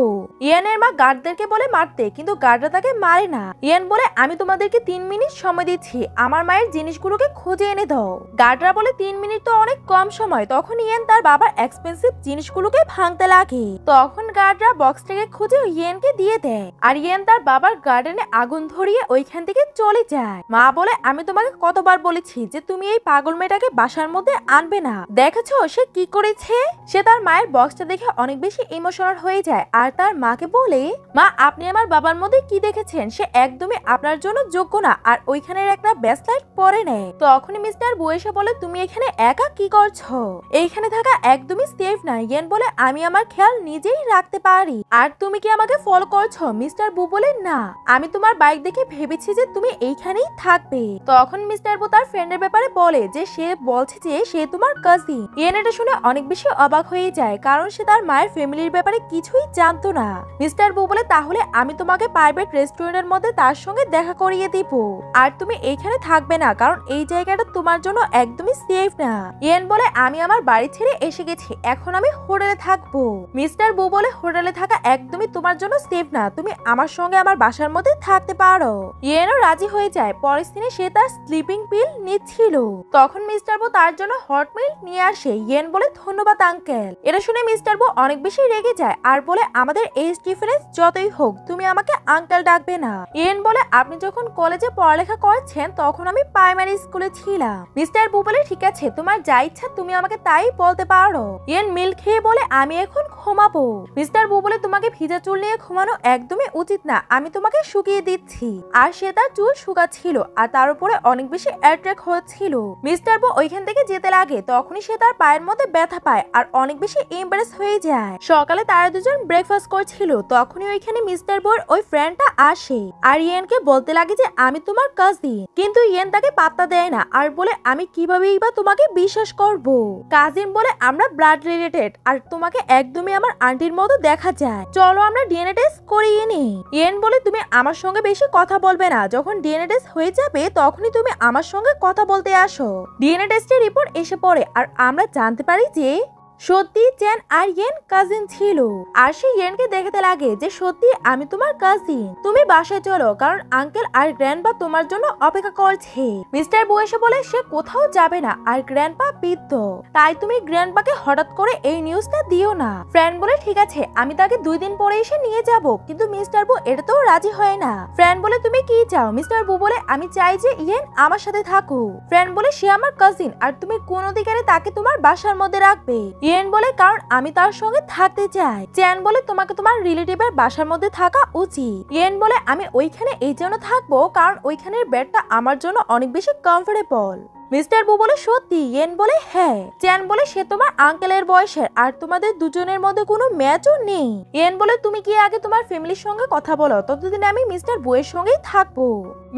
ইয়েনের মা গার্ডদেরকে বলে মারতে, কিন্তু গার্ডরা তাকে মারে না। ইয়েন বলে আমি তোমাদেরকে 3 মিনিট সময় দিচ্ছি, আমার মায়ের জিনিসগুলোকে খুঁজে এনে দাও। গার্ডরা বলে 3 মিনিট তো অনেক কম সময়। তখন ইয়েন তার বাবার এক্সপেন্সিভ জিনিসগুলোকে ভাঙতে লাগে। তখন গার্ডরা বক্সটাকে খুঁজে ইয়েনকে দিয়ে দেয় আর ইয়েন তার বাবার গার্ডেনে আগুন ধরিয়ে ওইখান থেকে চলে যায়। মা বলে আমি তোমাকে কতবার বলেছি যে তুমি এই পাগল মেয়েটাকে বাসার মধ্যে আনবে না, দেখেছো সে কি করেছে? সে তার মায়ের বক্সটা দেখে অনেক বেশি ইমোশনাল হয়ে যায় আর তার মাকে বলে মা আপনি আমার বাবার মধ্যে কি দেখেছেন? সে একদমই আপনার জন্য যোগ্য না আর ওইখানের একটা ব্যাসলাইট পরে নেয়। তখনই মিস্টার বু এসে বলে তুমি এখানে একা কি করছো? এইখানে থাকা একদমই সেফ না। ইয়েন বলে আমি আমার খেয়াল নিজেই রাখতে পারি আর তুমি কি আমাকে ফলো করছো? মিস্টার বু বলে না, আমি তোমার বাইক দেখে ভেবেছি যে তুমি এইখানেই থাকবে। তখন মিস্টার বু তার ফ্রেন্ডের ব্যাপারে বলে যে সে বলছে যে সে তোমার কাজিন। ইয়েন এটা শুনে অনেক বেশি অবাক হয়ে যায় কারণ সে তার মায়ের ফ্যামিলির ব্যাপারে কিছুই জানতো না। মিস্টার বু বলে তাহলে আমি তোমাকে প্রাইভেট রেস্টুরেন্টের মধ্যে তার সঙ্গে দেখা করিয়ে দিব আর তুমি এইখানে থাকবে না কারণ এই জায়গাটা তোমার জন্য একদমই সেফ না। ইয়েন বলে আমি আমার বাড়ি ছেড়ে এসে গেছি, এখন আমি হোটেলে থাকবো। মিস্টার বু বলে হোটেলে থাকা একদমই তোমার জন্য সেফ না, তুমি আমার সঙ্গে আমার বাসার মধ্যে থাকতে পারো। ইয়েনও রাজি হয়ে যায়। পরের দিনে সে তার স্লিপিং পিল নিচ্ছিল। তখন মিস্টার বু তার জন্য হট মিল নিয়ে আসে। ইয়েন বলে ধন্যবাদ আঙ্কেল। এটা শুনে মিস্টার বু অনেক বেশি রেগে যায় আর বলে আমাদের এজ ডিফারেন্স যতই হোক তুমি আমাকে আঙ্কেল ডাকবে না। ইয়েন বলে আপনি যখন কলেজে পড়ালেখা করছেন তখন আমি প্রাইমারি স্কুলে ছিলাম। মিস্টার বু বলে ঠিক আছে তোমার যা ইচ্ছা তুমি আমাকে তাই বলতে পারো। ইয়েন মিল খেয়ে বলে আমি এখন ঘুমাবো। মিস্টার বু বলে তোমাকে ভিজা চুল নিয়ে ঘুমানো একদমই উচিত না, আমি তোমাকে শুকিয়ে দিচ্ছি। আর সে তার চুল শুকাচ্ছিল আর তার উপরে অনেক বেশি অ্যাট্রাক্ট হচ্ছিল। মিস্টার বু ওইখান থেকে যেতে লাগে। তখনই সে তার পায়ের মধ্যে ব্যথা পায় আর অনেক বেশি এম্বারেস হয়ে যায়। সকালে তারা দুজন ব্রেকফাস্ট করছিল। তখনই ওইখানে মিস্টার বুর ওই ফ্রেন্ডটা আসে আর ইয়েনকে বলতে লাগে যে আমি তোমার কাজিন, কিন্তু ইয়েন তাকে পাত্তা দেয় না আর বলে আমি কিভাবেই বা তোমাকে বিশ্বাস করব? কাজিন বলে আমরা ব্লাড রিলেটেড আর তোমাকে একদমই আমার আন্টির মতো দেখা যায়, চলো আমরা ডিএনএ টেস্ট করিয়ে নিই। ইয়েন বলে তুমি আমার সঙ্গে বেশি কথা বলবে না, যখন ডিএনএ টেস্ট হয়ে যাবে তখনই তুমি আমার সঙ্গে কথা বলতে আসো। ডিএনএ টেস্টের রিপোর্ট এসে পড়ে আর আমরা জানতে পারি যে সত্যি চ্যান আর ইয়েন কাজিন ছিল। আর সে ইয়েনকে দেখতে লাগে যে সত্যি আমি তোমার কাজিন, তুমি বাসায় চলো কারণ আঙ্কেল আর গ্র্যান্ডপা তোমার জন্য অপেক্ষা করছে। মিস্টার বু এসে বলে সে কোথাও যাবে না আর গ্র্যান্ডপা বৃদ্ধ, তাই তুমি গ্র্যান্ডপাকে হঠাৎ করে এই নিউজটা দিও না। ফ্রেন্ড বলে ঠিক আছে আমি তাকে 2 দিন পরে এসে নিয়ে যাব, কিন্তু মিস্টার বু এটা তো রাজি হয় না। ফ্রেন্ড বলে তুমি কি চাও? মিস্টার বু বলে আমি চাই যে ইয়েন আমার সাথে থাকুক। ফ্রেন্ড বলে সে আমার কাজিন আর তুমি কোন অধিকারে তাকে তোমার বাসার মধ্যে রাখবে? ইয়েন বলে কারণ আমি তার সঙ্গে থাকতে চাই। চ্যান বলে তোমাকে তোমার রিলেটিভের বাসার মধ্যে থাকা উচিত। ইয়েন বলে আমি ওইখানে এই জন্য থাকবো কারণ ওইখানের বেডটা আমার জন্য অনেক বেশি কমফোর্টেবল। মিস্টার বু বলে সত্যি? ইয়েন বলে হ্যাঁ। চ্যান বলে সে তোমার আঙ্কেলের বয়সের আর তোমাদের দুজনের মধ্যে কোনো ম্যাচও নেই। ইয়েন বলে তুমি কি আগে তোমার ফ্যামিলির সঙ্গে কথা বলো, ততদিন আমি মিস্টার বু এর সঙ্গেই থাকবো।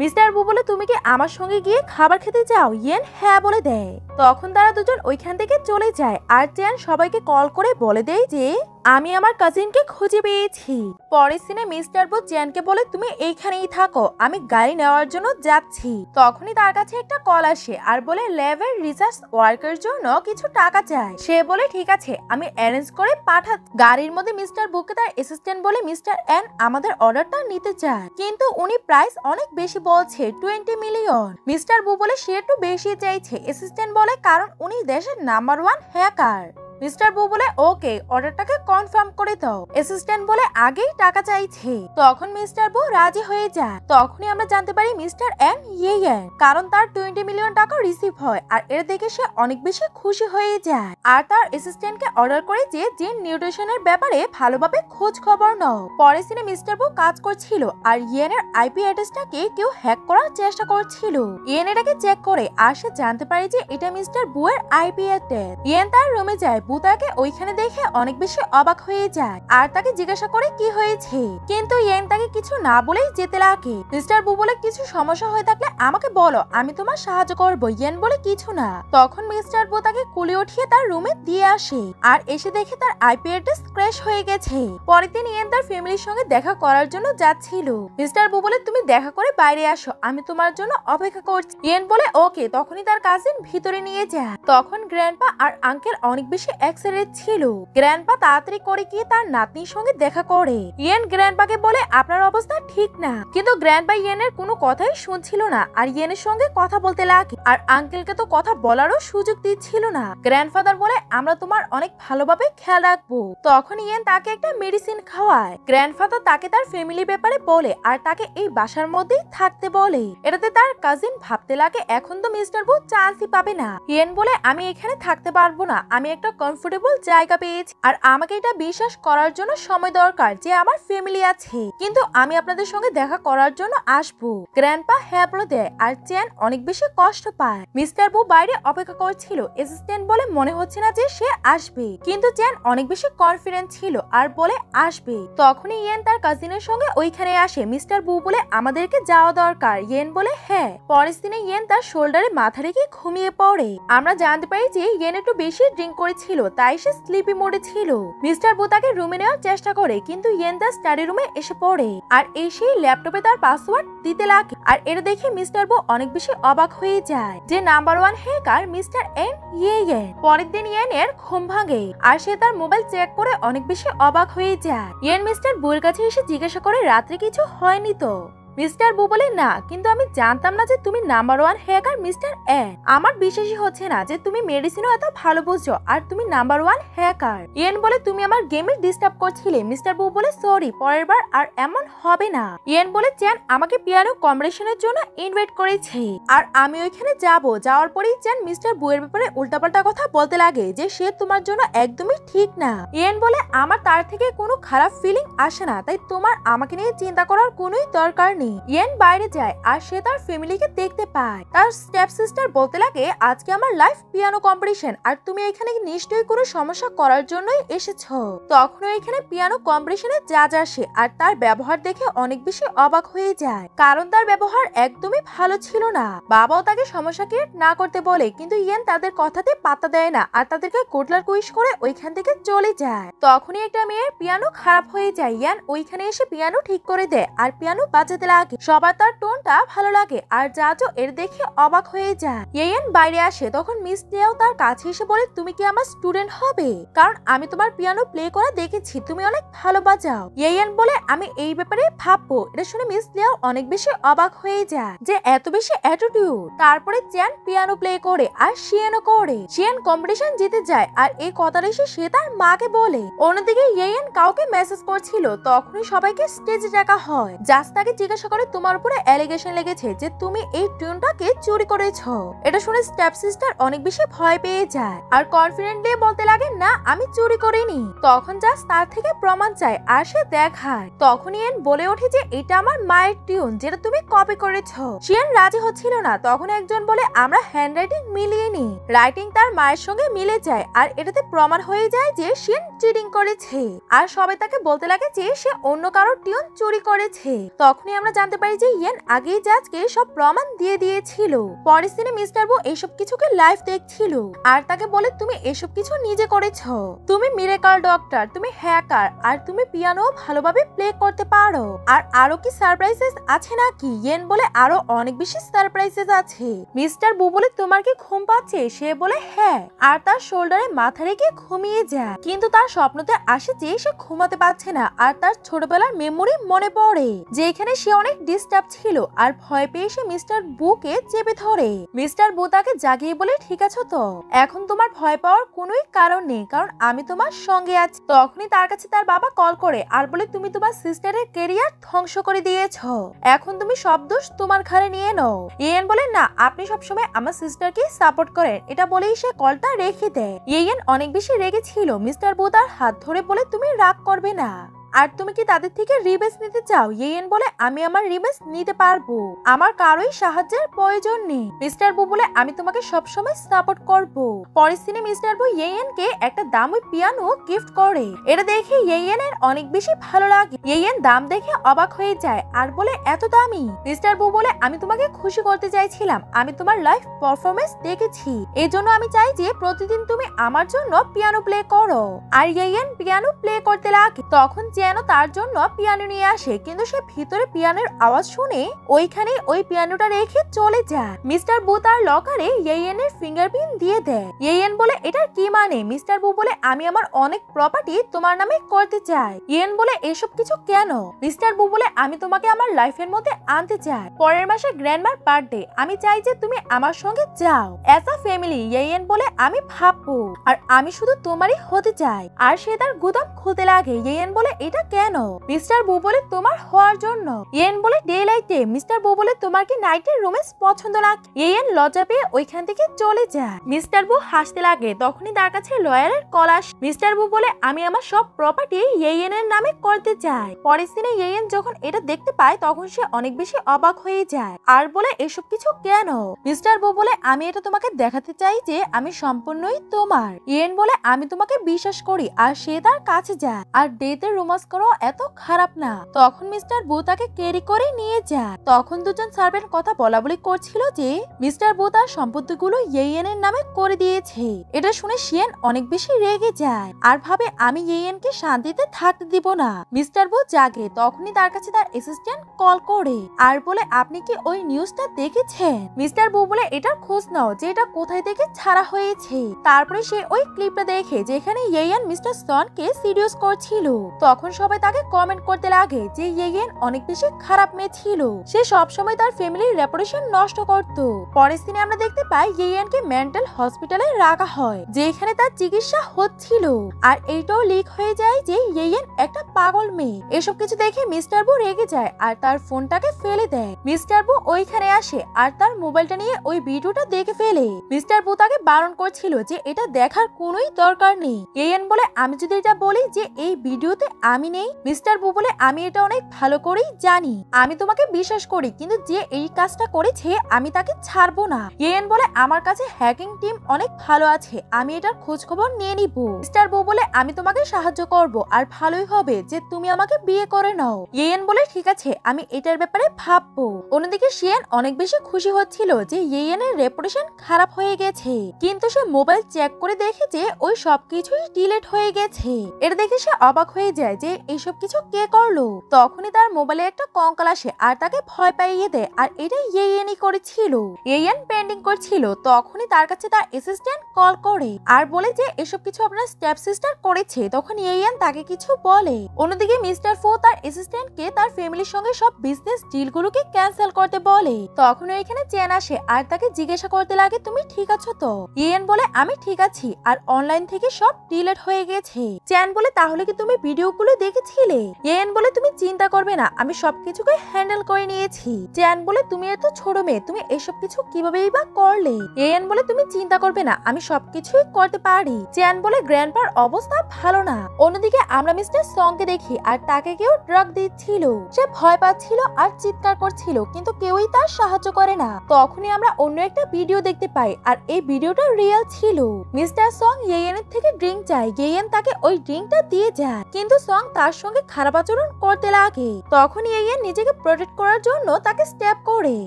মিস্টার বু বলে তুমি কি আমার সঙ্গে গিয়ে খাবার খেতে চাও? ইয়েন হ্যাঁ বলে দেয়। তখন তারা দুজন ওইখান থেকে চলে যায় আর চ্যান সবাইকে কল করে বলে দেয় যে আমি আমার কাজিনকে খুঁজে পেয়েছি। পরের সিনে মিস্টার বু চ্যানকে বলে তুমি এইখানেই থাকো, আমি গাড়ি নেওয়ার জন্য যাচ্ছি। তখনই তার কাছে একটা কল আসে আর বলে ল্যাবের রিসার্চ ওয়ার্কের জন্য কিছু টাকা চায়। সে বলে ঠিক আছে, আমি অ্যারেঞ্জ করে পাঠাচ্ছি। গাড়ির মধ্যে মিস্টার বুকে তার অ্যাসিস্ট্যান্ট বলে মিস্টার এন আমাদের অর্ডারটা নিতে চায়, কিন্তু উনি প্রাইস অনেক বেশি বলছে, 20 মিলিয়ন। মিস্টার বু বলে সে একটু বেশি চাইছে। অ্যাসিস্ট্যান্ট বলে কারণ উনি দেশের নাম্বার 1 হ্যাকার। মিস্টার বু বলে ওকে, অর্ডারটাকে কনফার্ম করে দাও। অ্যাসিস্ট্যান্ট বলে আগেই টাকা চাইছে। তখন মিস্টার বু রাজি হয়ে যায়। তখনই আমরা জানতে পারি মিস্টার এন ইয়েন, কারণ তার 20 মিলিয়ন টাকা রিসিভ হয় আর এর দেখে সে অনেক বেশি খুশি হয়ে যায়। আর তার অ্যাসিস্ট্যান্টকে অর্ডার করে যে জিন নিউট্রিশনের ব্যাপারে ভালোভাবে খোঁজ খবর নাও। পরের সিনে মিস্টার বু কাজ করছিল আর ইয়েনের আইপি অ্যাড্রেসটাকে কেউ হ্যাক করার চেষ্টা করছিল। ইয়েন এটাকে চেক করে আর সে জানতে পারে যে এটা মিস্টার বুয়ের আইপি অ্যাড্রেস। ইয়েন তার রুমে যায়। বু তাকে ওইখানে দেখে অনেক বেশি অবাক হয়ে যায় আর তাকে জিজ্ঞাসা করে কি হয়েছে, কিন্তু ইয়েন তাকে কিছু না বলেই যেতে লাগে। মিস্টার বু বলে কিছু সমস্যা হয়ে থাকলে আমাকে বলো, আমি তোমার সাহায্য করবো। ইয়েন বলে কিছু না। তখন মিস্টার বু তাকে কুলে উঠিয়ে তার রুমে দিয়ে আসে আর এসে দেখে তার আইপি অ্যাড্রেস ক্র্যাশ হয়ে গেছে। পরের দিন ইয়েন তার ফ্যামিলির সঙ্গে দেখা করার জন্য যাচ্ছিল। মিস্টার বু বলে তুমি দেখা করে বাইরে আসো, আমি তোমার জন্য অপেক্ষা করছি। ইয়েন বলে ওকে। তখনই তার কাজিন ভিতরে নিয়ে যায়। তখন গ্র্যান্ডপা আর আঙ্কেল অনেক বেশি এক্সাইটেড ছিল। গ্র্যান্ডপা তাড়াতাড়ি করে গিয়ে তার নাতনির সঙ্গে দেখা করে। ইয়েন গ্র্যান্ডপাকে বলে আপনার অবস্থা ঠিক না, কিন্তু গ্র্যান্ডপা ইয়েনের কোনো কথাই শুনছিল না আর ইয়েনের সঙ্গে কথা বলতে লাগে আর আঙ্কেলকে তো কথা বলারও সুযোগ দিচ্ছিল না। গ্র্যান্ডফাদার বলে আমরা তোমার অনেক ভালোভাবে খেয়াল রাখবো। তখন ইয়েন তাকে একটা মেডিসিন খাওয়ায়। গ্র্যান্ডফাদার তাকে তার ফ্যামিলির ব্যাপারে বলে আর তাকে এই বাসার মধ্যেই থাকতে বলে। এটাতে তার কাজিন ভাবতে লাগে এখন তো মিস্টার বু চান্সই পাবে না। ইয়েন বলে আমি এখানে থাকতে পারবো না, আমি একটা কমফোর্টেবল জায়গা পেয়েছি আর আমাকে এটা বিশ্বাস করার জন্য সময় দরকার যে আমার ফ্যামিলি আছে, কিন্তু আমি আপনাদের সঙ্গে দেখা করার জন্য আসবো। গ্র্যান্ডপা হ্যাঁ বলে দেয় আর চ্যান অনেক বেশি কষ্ট পায়। মিস্টার বু বাইরে অপেক্ষা করছিল। অ্যাসিস্ট্যান্ট বলে মনে হচ্ছে না যে সে আসবে, কিন্তু চ্যান অনেক বেশি কনফিডেন্ট ছিল আর বলে আসবে। তখনই ইয়েন তার কাজিনের সঙ্গে ওইখানে আসে। মিস্টার বু বলে আমাদেরকে যাওয়া দরকার। ইয়েন বলে হ্যাঁ। পরের দিনে ইয়েন তার শোল্ডারে মাথা রেখে ঘুমিয়ে পড়ে। আমরা জানতে পারি যে ইয়েন একটু বেশি ড্রিঙ্ক করেছিল, তাই সে স্লিপি মোডে ছিল। মিস্টার বু তাকে রুমে নেওয়ার চেষ্টা করে, কিন্তু ইয়েন তার স্টাডি রুমে এসে পড়ে আর এসেই ল্যাপটপে তার পাসওয়ার্ড দিতে লাগে। আর এটা দেখে মিস্টার বু অনেক বেশি অবাক হয়ে যায় যে number 1 hacker mister N yen. পরের দিন ইয়েনের ঘুম ভাঙে আর সে তার মোবাইল চেক করে অনেক বেশি অবাক হয়ে যায়। ইয়েন মিস্টার বুয়ের কাছে এসে জিজ্ঞাসা করে রাত্রে কিছু হয়নি তো? মিস্টার বু বলে না, কিন্তু আমি জানতাম না যে তুমি নাম্বার 1 হ্যাকার মিস্টার এন। আমার বিশ্বাসই হচ্ছে না যে তুমি মেডিসিনও এত ভালো বুঝছো আর তুমি নাম্বার 1 হ্যাকার। ইয়েন বলে তুমি আমার গেমে ডিস্টার্ব করছিলে। মিস্টার বু বলে সরি, পরের বার আর এমন হবে না। ইয়েন বলে চ্যান আমাকে পিয়ানো কম্পিটিশনের জন্য ইনভাইট করেছে আর আমি ওইখানে যাওয়ার পরেই চ্যান মিস্টার বুয়ের ব্যাপারে উল্টাপাল্টা কথা বলতে লাগে যে সে তোমার জন্য একদমই ঠিক না। ইয়েন বলে আমার তার থেকে কোনো খারাপ ফিলিং আসে না, তাই তোমার আমাকে নিয়ে চিন্তা করার কোনোই দরকার নেই। ইয়েন বাইরে যায় আর সে তার ফ্যামিলিকে দেখতে পায়। তার স্টেপ সিস্টার বলতে লাগে আজকে আমার লাইভ পিয়ানো কম্পিটিশন আর তুমি এখানে নিশ্চয়ই কোনো সমস্যা করার জন্যই এসেছো। তখন এখানে পিয়ানো কম্পিটিশনে জাজ আসে আর তার ব্যবহার দেখে অনেক বেশি অবাক হয়ে যায়, কারণ তার ব্যবহার একদমই ভালো ছিল না। বাবাও তাকে সমস্যা ক্রিয়েট না করতে বলে, কিন্তু ইয়েন তাদের কথাতে পাত্তা দেয় না আর তাদেরকে কোটলার কুইশ করে ওইখান থেকে চলে যায়। তখনই একটা মেয়ের পিয়ানো খারাপ হয়ে যায়। ইয়ান ওইখানে এসে পিয়ানো ঠিক করে দেয় আর পিয়ানো বাজাতে লাগে। সবার তার টোনটা ভালো লাগে আর জাজও এর দেখে অবাক হয়ে যায়। ইয়েন বাইরে আসে। তখন মিস লিয়াও তার কাছে এসে বলে তুমি কি আমার স্টুডেন্ট হবে, কারণ আমি তোমার পিয়ানো প্লে করা দেখেছি, তুমি অনেক ভালো বাজাও। ইয়েন বলে আমি এই ব্যাপারে ভাববো। এটা শুনে মিস লিয়াও অনেক বেশি অবাক হয়ে যায় যে এত বেশি অ্যাটিটিউড। তারপরে চ্যান পিয়ানো প্লে করে আর শিয়েনও করে। শিয়েন কম্পিটিশন জিতে যায় আর এই কথাটা এসে সে তার মাকে বলে। অন্যদিকে ইয়েন কাউকে মেসেজ করছিল, তখনই সবাইকে স্টেজে ডাকা হয়। জাজ তাকে জিজ্ঞাসা করে তোমার উপরে অ্যালিগেশন লেগেছে যে তুমি এই টিউনটাকে চুরি করেছো। এটা শুনে স্টেপ সিস্টার অনেক বেশি ভয় পেয়ে যায় আর কনফিডেন্টলি বলতে লাগে না আমি চুরি করিনি। তখন জাজ তার থেকে প্রমাণ চায় আর সে দেখায়। তখন ইয়েন বলে ওঠে যে এটা আমার মায়ের টিউন যেটা তুমি কপি করেছো। শিয়েন রাজি হচ্ছিল না। তখন একজন বলে আমরা হ্যান্ডরাইটিং মিলিয়ে নি। রাইটিং তার মায়ের সঙ্গে মিলে যায় আর এটাতে প্রমাণ হয়ে যায় যে শিয়েন চিটিং করেছে আর সবাই তাকে বলতে লাগে যে সে অন্য কারোর টিউন চুরি করেছে। তখনই আমরা আমরা জানতে পারি যে ইয়েন আগেই জাজকে সব প্রমাণ দিয়ে দিয়েছিল। পরের দিনে মিস্টার বু এসব কিছুকে লাইভ দেখছিল আর তাকে বলে তুমি এসব কিছু নিজে করেছো, তুমি মিরাকল ডক্টর, তুমি হ্যাকার, আর তুমি পিয়ানো ভালোভাবে প্লে করতে পারো। আর আরো কি সারপ্রাইজেস আছে নাকি? ইয়েন বলে আরো অনেক বেশি সারপ্রাইজেস আছে। মিস্টার বু বলে তোমার কি ঘুম পাচ্ছে? সে বলে হ্যাঁ, আর তার শোল্ডারে মাথা রেখে ঘুমিয়ে যায়। কিন্তু তার স্বপ্নতে আসে যে সে ঘুমাতে পারছে না আর তার ছোটবেলার মেমোরি মনে পড়ে যে এখানে সে অনেক ডিস্টার্ব ছিল আর ভয় পেয়ে সে মিস্টার বুকে চেপে ধরে। মিস্টার বু তাকে জাগিয়ে বলে ঠিক আছে তো, এখন তোমার ভয় পাওয়ার কোনোই কারণ নেই, কারণ আমি তোমার সঙ্গে আছি। তখনই তার কাছে তার বাবা কল করে আর বলে তুমি তোমার সিস্টারের ক্যারিয়ার ধ্বংস করে দিয়েছো, এখন তুমি সব দোষ তোমার ঘাড়ে নিয়ে নাও। ইয়েন বলে না, আপনি সবসময় আমার সিস্টারকে সাপোর্ট করেন, এটা বলেই সে কলটা রেখে দেয়। ইয়েন অনেক বেশি রেগে ছিল। মিস্টার বু তার হাত ধরে বলে তুমি রাগ করবে না, আর তুমি কি তাদের থেকে রিভেঞ্জ নিতে চাও? ইয়েন বলে আমি আমার রিভেঞ্জ নিতে পারবো, আমার কারোই সাহায্যের প্রয়োজন নেই। মিস্টার বু বলে আমি তোমাকে সবসময় সাপোর্ট করব। পরের দিনে মিস্টার বু ইয়েনকে একটা দামি পিয়ানো গিফট করে। এটা দেখে ইয়েনের অনেক বেশি ভালো লাগে। ইয়েন দাম দেখে অবাক হয়ে যায় আর বলে এত দামি? মিস্টার বু বলে আমি তোমাকে খুশি করতে চাইছিলাম, আমি তোমার লাইভ পারফরমেন্স দেখেছি, এজন্য আমি চাই যে প্রতিদিন তুমি আমার জন্য পিয়ানো প্লে করো। আর ইয়েন পিয়ানো প্লে করতে লাগে। তখন যেন তার জন্য পিয়ানো নিয়ে আসে, কিন্তু সে ভিতরে পিয়ানোর আওয়াজ শুনে ওইখানে ওই পিয়ানোটা রেখে চলে যায়। মিস্টার বু তার লকারে ইয়েনের ফিঙ্গারপ্রিন্ট দিয়ে দেয়। ইয়েন বলে এটার কি মানে? মিস্টার বু বলে আমি আমার অনেক প্রপার্টি তোমার নামে করতে চাই। ইয়েন বলে এসব কিছু কেন? মিস্টার বু বলে আমি তোমাকে আমার লাইফের মধ্যে আনতে চাই। পরের মাসে গ্র্যান্ডমার বার্থডে, আমি চাই যে তুমি আমার সঙ্গে যাও অ্যাজ আ ফ্যামিলি। ইয়েন বলে আমি ভাববো, আর আমি শুধু তোমারই হতে চাই। আর সে তার গুদাম খুলতে লাগে। ইয়েন বলে এটা কেন? মিস্টার বু বলে তোমার হওয়ার জন্য। ইয়েন বলে ডে লাইটে। মিস্টার বু বলে তোমার কি নাইটের রোম্যান্স পছন্দ লাগে? ইয়েন লজ্জা পেয়ে ওইখান থেকে চলে যায়। মিস্টার বু হাসতে লাগে। তখনই তার কাছে লয়ারের কল আসে। মিস্টার বু বলে আমি আমার সব প্রপার্টি ইয়েনের নামে করতে চাই। পরের দিনে ইয়েন যখন এটা দেখতে পায় তখন সে অনেক বেশি অবাক হয়ে যায় আর বলে এসব কিছু কেন? মিস্টার বু বলে আমি এটা তোমাকে দেখাতে চাই যে আমি সম্পূর্ণই তোমার। ইয়েন বলে আমি তোমাকে বিশ্বাস করি। আর সে তার কাছে যায় আর ডেতে রোম্যান্স করো এত খারাপ না। তখন মিস্টার বু তাকে ক্যারি করে নিয়ে যায়। তখন দুজন সার্ভেন্ট কথা বলা বলি করছিল যে মিস্টার বু তার সম্পত্তিগুলো ইয়েনের নামে করে দিয়েছে। এটা শুনে শিয়েন অনেক বেশি রেগে যায় আর ভাবে আমি ইয়েনকে শান্তিতে থাকতে দিব না। মিস্টার বু জাগে। তখনই তার কাছে তার অ্যাসিস্ট্যান্ট কল করে আর বলে আপনি কি ওই নিউজটা দেখেছেন? মিস্টার বু বলে এটার খোঁজ নাও যে এটা কোথায় থেকে ছাড়া হয়েছে। তারপরে সে ওই ক্লিপটা দেখে যেখানে ইয়েন মিস্টার সনকে সিরিয়াস করছিল। তখন সবাই তাকে কমেন্ট করতে লাগে যে ইয়েন অনেক বেশি খারাপ মেয়ে ছিল, সে সবসময় তার ফ্যামিলির রেপুটেশন নষ্ট করত। পরের দিনে আমরা দেখতে পাই ইয়েনকে মেন্টাল হসপিটালে রাখা হয় যেখানে তার চিকিৎসা হচ্ছিল। আর এইটাও লিক হয়ে যায় যে ইয়েন একটা পাগল মেয়ে। এসব কিছু দেখে মিস্টার বু রেগে যায় আর তার ফোনটাকে ফেলে দেয়। মিস্টার বু ওইখানে আসে আর তার মোবাইলটা নিয়ে ওই ভিডিওটা দেখে ফেলে। মিস্টার বু তাকে বারণ করছিল যে এটা দেখার কোনোই দরকার নেই। ইয়েন বলে আমি যদি এটা বলি যে এই ভিডিওতে আমি নেই? মিস্টার বু বলে আমি এটা অনেক ভালো করেই জানি, আমি তোমাকে বিশ্বাস করি, কিন্তু যে এই কাজটা করেছে আমি তাকে ছাড়বো না। ইয়েন বলে আমার কাছে হ্যাকিং টিম অনেক ভালো আছে, আমি এটার খোঁজ খবর নিয়ে নিব। মিস্টার বু বলে আমি তোমাকে সাহায্য করব, আর ভালোই হবে যে তুমি আমাকে বিয়ে করে নাও। ইয়েন বলে ঠিক আছে, আমি এটার ব্যাপারে ভাববো। অন্যদিকে শিয়েন অনেক বেশি খুশি হচ্ছিল যে ইয়েনের রেপুটেশন খারাপ হয়ে গেছে, কিন্তু সে মোবাইল চেক করে দেখে যে ওই সবকিছুই ডিলিট হয়ে গেছে। এটা দেখে সে অবাক হয়ে যায় যে এইসব কিছু কে করলো। তখনই তার মোবাইলে একটা কঙ্কাল আসে আর তাকে ভয় পাইয়ে দেয়, আর এটা ইয়েনই করেছিল। ইয়েন পেন্ডিং করছিল। তখনই তার কাছে তার অ্যাসিস্ট্যান্ট কল করে আর বলে যে এসব কিছু আপনার স্টেপ সিস্টার করেছে। তখন ইয়েন তাকে কিছু বলে। অন্যদিকে মিস্টার ফো তার অ্যাসিস্ট্যান্টকে তার ফ্যামিলির সঙ্গে সব বিজনেস ডিলগুলোকে ক্যান্সেল করতে বলে। তখন এখানে চেন আসে আর তাকে জিজ্ঞাসা করতে লাগে তুমি ঠিক আছো তো? ইয়েন বলে আমি ঠিক আছি, আর অনলাইন থেকে সব ডিলিট হয়ে গেছে। চেন বলে তাহলে কি তুমি ভিডিওগুলো দেখেছিলে? ইয়েন বলে তুমি চিন্তা করবে না, আমি সবকিছুকে হ্যান্ডেল করে নিয়েছি। চেন বলে তুমি এত ছোট মেয়ে, তুমি এসব কিছু কিভাবেই বা করলে? ইয়েন বলে তুমি চিন্তা করবে না, আমি সবকিছুই করতে পারি। চেন বলে গ্র্যান্ডপার অবস্থা ভালো না, ও অন্যদিকে আমরা মিস্টার সংকে দেখি আর তাকে কেউ ড্রাগ দিচ্ছিল। সে ভয় পাচ্ছিল আর চিৎকার করছিল, কিন্তু কেউই তার সাহায্য করে না। তখনই আমরা অন্য একটা ভিডিও দেখতে পাই আর এই ভিডিওটা রিয়েল ছিল। মিস্টার সং ইয়েনের থেকে ড্রিঙ্ক চায়, ইয়েন তাকে ওই ড্রিঙ্কটা দিয়ে যায়, কিন্তু সং তার সঙ্গে খারাপ আচরণ করতে লাগে। তখন ইয়েন নিজেকে প্রোটেক্ট করার জন্য তাকে স্ট্যাব করে।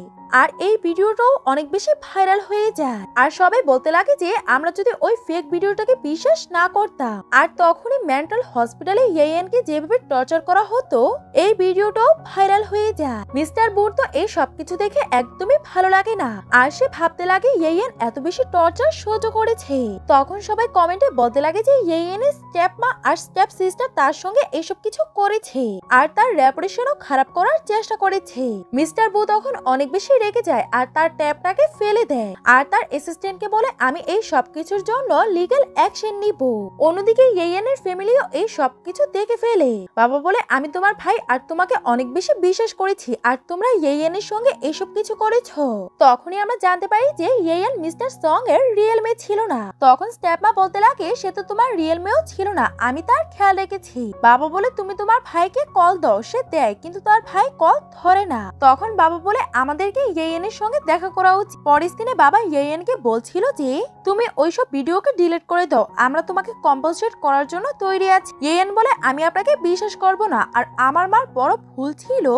আর এই ভিডিওটাও অনেক বেশি ভাইরাল হয়ে যায় আর সবাই বলতে লাগে যে আমরা যদি ওই ফেক ভিডিওটাকে বিশ্বাস না করতাম। আর তখনই মেন্টাল হসপিটালে ইয়েনকে যেভাবে টর্চার করা হতো এই ভিডিওটাও ভাইরাল হয়ে যায়। মিস্টার বুর তো এই সবকিছু দেখে একদমই ভালো লাগে না আর সে ভাবতে লাগে ইয়েন এত বেশি টর্চার সহ্য করেছে। তখন সবাই কমেন্টে বলতে লাগে যে ইয়েনের স্টেপ মা আর স্টেপ সিস্টার তার সঙ্গে এসব কিছু করেছে আর তার রেপুটেশনও খারাপ করার চেষ্টা করেছে। মিস্টার বু তখন অনেক বেশি রেগে যায় আর তার ট্যাবটাকে ফেলে দেয় আর তার অ্যাসিস্ট্যান্টকে বলে আমি এই সবকিছুর জন্য লিগ্যাল অ্যাকশন নিব। অন্যদিকে ইয়েনের ফ্যামিলিও এই সবকিছু দেখে ফেলে। বাবা বলে আমি তোমার ভাই আর তোমাকে অনেক বেশি বিশ্বাস করেছি আর তোমরা ইয়েনের সঙ্গে এসব কিছু করেছো। তখনই আমরা জানতে পারি যে ইয়েন মিস্টার সং এর রিয়েল মেয়ে ছিল না। তখন স্টেপমা বলতে লাগে সে তো তোমার রিয়েল মেয়েও ছিল না, আমি তার খেয়াল রেখেছি। বাবা বলে তুমি তোমার ভাইকে কল দাও, সে দেয় কিন্তু তার ভাই কল ধরে না। তখন বাবা বলে আমাদেরকে ইয়েনের সঙ্গে দেখা করা উচিত। পরের দিনে বাবা ইয়েনকে বলছিল যে তুমি ওইসব ভিডিওকে ডিলিট করে দাও, আমরা তোমাকে কম্পেনসেট করার জন্য তৈরি আছি। ইয়েন বলে আমি আপনাকে বিশ্বাস করব না আর আমার মার বড় ভুল ছিল